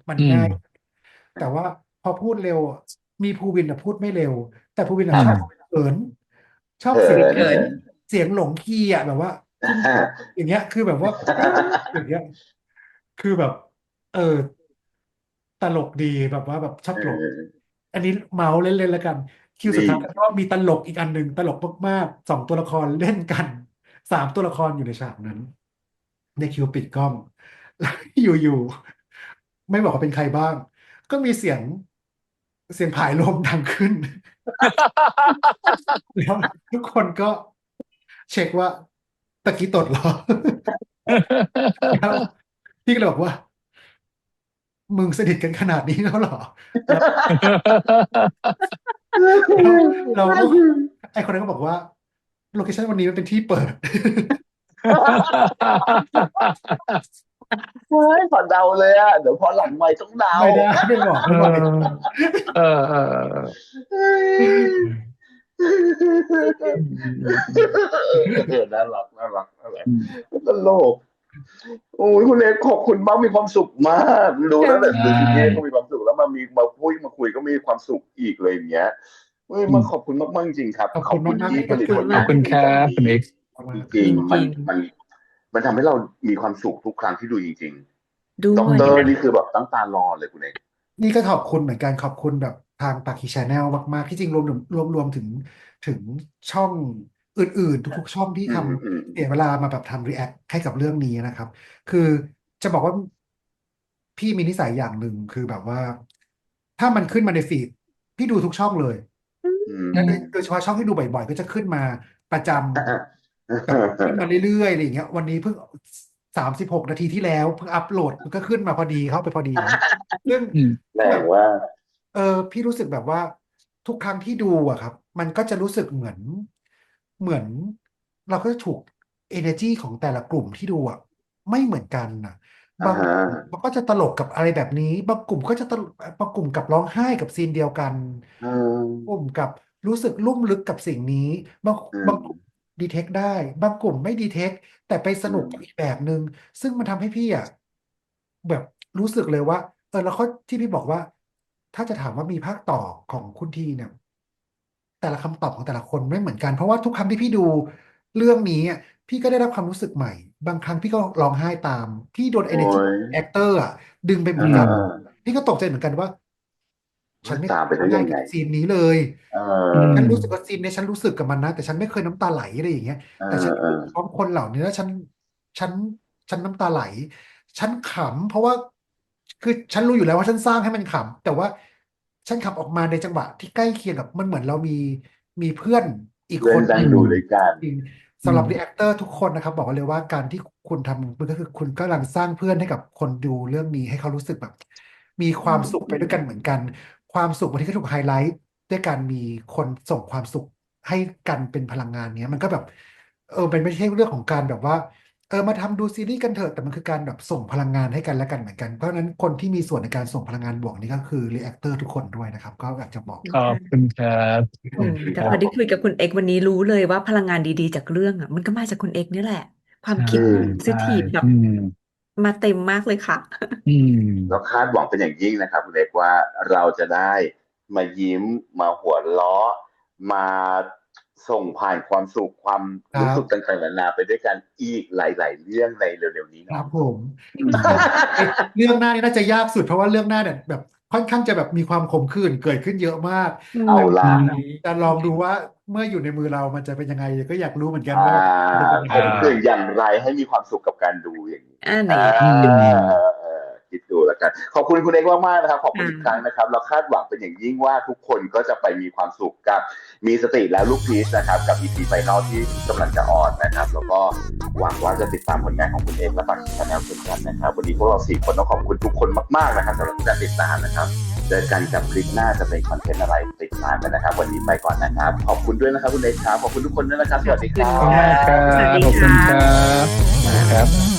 มันอืมง่ายแต่ว่าพอพูดเร็วอะมีภูวินอ่ะพูดไม่เร็วแต่ภูวินอ่ะอืมชอบเขินชอบเขิเสียงนเขิน เสียงหลงคีย์อ่ะแบบว่าคุณอย่างเงี้ยคือแบบว่าเอ๊ะอย่างเงี้ยคือแบบเออ ตลกดีแบบว่าแบบชอบเอตลกออันนี้เมาส์เล่นๆแล้วกันคิวสุดดีท้ายก็มีตลกอีกอันหนึ่งตลกมากๆ2 ตัวละครเล่นกัน3 ตัวละครอยู่ในฉากนั้นในคิวปิดกล้องแล้วอยู่ๆไม่บอกว่าเป็นใครบ้างก็มีเสียงผายลมดังขึ้นแล้วทุกคนก็เช็คว่าตะกี้ตดเหรอแล้วพี่ก็เลยบอกว่ามึงสนิทกันขนาดนี้แล้วเหรอแล้ว แล้วเราก็ไอคนนั้นก็บอกว่าโลเคชั่นวันนี้มันเป็นที่เปิด เฮ้ยขอเดาเลยอ่ะเดี๋ยวพอหลังไม่ต้องเดา ไม่บอกเอไม่บอกอเออเออเฮ้ยอืมน่ารักน่ารักน่ารักอืมตลกโอ้ยคุณเอกขอบคุณมากมีความสุขมากดูแล้วแบบใช่ดูซีรีส์ก็มีความสุขแล้วมาคุยก็มีความสุขอีกเลยอย่างเงี้ยเฮ้ยอืมมาขอบคุณมากๆจริงๆครับขอบขอบคุณคุณมากๆที่ผนะครับขอบคุณลิตผลงามากขอบคุณครันดีๆแบบบคุณนี้เอ็กซ์จมากจริงๆมันริงมันมันทำให้เรามีความสุขทุกครั้งที่ดูจริงๆด้ๆด็อกวยเตอร์นี่คือแบบตั้งตารอเลยคุณเอกๆนี่ก็ขอบคุณเหมือนกันขอบคุณแบบทางปากีชาแนลมากๆที่จริงรวมถึงช่องอื่นๆทุกๆช่องที่ทำเสียเวลามาแบบทำรีแอคให้กับเรื่องนี้นะครับคือจะบอกว่าพี่มีนิสัยอย่างหนึ่งคือแบบว่าถ้ามันขึ้นมาในฟีดพี่ดูทุกช่องเลย อืและโดยม โดยเฉพาะช่องที่ดูบ่อยๆก็จะขึ้นมาประจำแบบขึ้นมาเรื่อยๆอะไรอย่างเงี้ยวันนี้เพิ่ง36 นาทีที่แล้วเพิ่งอัปโหลดมันก็ขึ้นมาพอดีเข้าไปพอดีอย่างเงี้ยซึ่งอืมแรแบบงว่าเออพี่รู้สึกแบบว่าทุกครั้งที่ดูอะครับมันก็จะรู้สึกเหมือนเราก็จะถูก energy ของแต่ละกลุ่มที่ดูอะไม่เหมือนกันนะบางอ่าฮะกลุ่มมันก็จะตลกกับอะไรแบบนี้บางกลุ่มก็จะตลกบางกลุ่มกับร้องไห้กับซีนเดียวกัน อืกลุ่มมกับรู้สึกลุ่มลึกกับสิ่งนี้บางอืมบางกลุ่มดีเทคได้บางกลุ่มไม่ดีเทคแต่ไปสอืมนุกกับอีกแบบหนึ่งซึ่งมันทำให้พี่อ่ะแบบรู้สึกเลยว่าแล้วเขาที่พี่บอกว่าถ้าจะถามว่ามีภาคต่อของคุณทีเนี่ย แต่ละคำตอบของแต่ละคนไม่เหมือนกันเพราะว่าทุกครั้งที่พี่ดูเรื่องนี้อะพี่ก็ได้รับความรู้สึกใหม่บางครั้งพี่ก็ร้องไห้ตามพี่โดน โอ้ energy ย actor อ่ะดึงไปเห เอ มือนกัน อ พี่ก็ตกใจเหมือนกันว่า ฉันไม่เค ตาม ย ไปได้ ร้องไห้ ยังไง กับซีนนี้เลย เอ อื อ ฉัน ม รู้สึกว่าซีนนี้ฉันรู้สึกกับมันนะแต่ฉันไม่เคยน้ำตาไหลอะไรอย่างเงี้ย เอ แต่ฉัน อ อยู่พร้อมคนเหล่านี้แล้วฉันฉันน้ำตาไหล ฉันขำเพราะว่าคือฉันรู้อยู่แล้วว่าฉันสร้างให้มันขำแต่ว่าฉันขำออกมาในจังหวะที่ใกล้เคียงกับมันเหมือนเรามีเพื่อนอีก เพื่ ค อน น นั่งดูด้วยกัน จริง อื สำหรับ ม รีแอคเตอร์ทุกคนนะครับ บอกไว้เลยว่าการที่คุณทำมันก็คือคุณกำลังสร้างเพื่อนให้กับคนดูเรื่องนี้ให้เขารู้สึกแบบ มีความสุขไปด้วยกันเหมือนกัน ความสุขบางทีก็ถูกไฮไลท์ด้วยการมีคนส่งความสุขให้กันเป็นพลังงานเนี้ยมันก็แบบเป็นไม่ใช่เรื่องของการแบบว่ามาทำดูซีรีส์กันเถอะแต่มันคือการแบบส่งพลังงานให้กันและกันเหมือนกันเพราะฉะนั้นคนที่มีส่วนในการส่งพลังงานบวกนี่ก็คือรีแอคเตอร์ทุกคนด้วยนะครับ ก็อยากจะบอก ขอบคุณครับ แต่พอได้คุยกับคุณเอกวันนี้รู้เลยว่าพลังงานดีๆจากเรื่องอ่ะมันก็มาจากคุณเอกนี่แหละ ความ ใช่ คิด อืม ใช่ positive แบบ อืม มาเต็มมากเลยค่ะ อืม แล้วคาดหวังเป็นอย่างยิ่งนะครับคุณเอกว่าเราจะได้มายิ้มมาหัวเราะมาส่งผ่านความสุขความ ครั รู้ บ สึกต่างๆนานาไปด้วยกันอีกหลาย ๆ เรื่องในเร็วๆนี้ ครั เนาะ บผม อืม เรื่องหน้านี่น่าจะยากสุดเพราะว่าเรื่องหน้าเนี่ยแบบค่อนข้างจะแบบมีความขมขื่นเกิดขึ้นเยอะมาก เอา แต่ ล่ะ จะลองดูว่าเมื่ออยู่ในมือเรามันจะเป็นยังไงก็อยากรู้เหมือนกัน อ่า ว่ามันจะเป็นยัง ผ ไง มคืออย่างไรให้มีความสุขกับการดูอย่างนี้ ไหน อืม คิดดูแล้วกันขอบคุณคุณเอกมากๆนะครับขอบคุณ ค่ะ อีกครั้งนะครับเราคาดหวังเป็นอย่างยิ่งว่าทุกคนก็จะไปมีความสุขกับมีสติแล้วลูกพีชนะครับกับ EP ไฟนอลที่กำลังจะออนนะครับแล้วก็หวังว่าจะติดตามผลงานของคุณเอกและฝากชาแนลเช่นกันนะครับวันนี้พวกเรา4 คนต้องขอบคุณทุกคนมากๆนะครับสำหรับการติดตามนะครับเจอกันกับคลิปหน้าจะเป็นคอนเทนต์อะไรติดตามกันนะครับวันนี้ไปก่อนนะครับขอบคุณด้วยนะครับคุณเอกครับขอบคุณทุกคนด้วยนะครับสวัสดีครั ขอบคุณมาก บ ครับ สวัสดี ขอบคุณ ค่ะ ครับครับ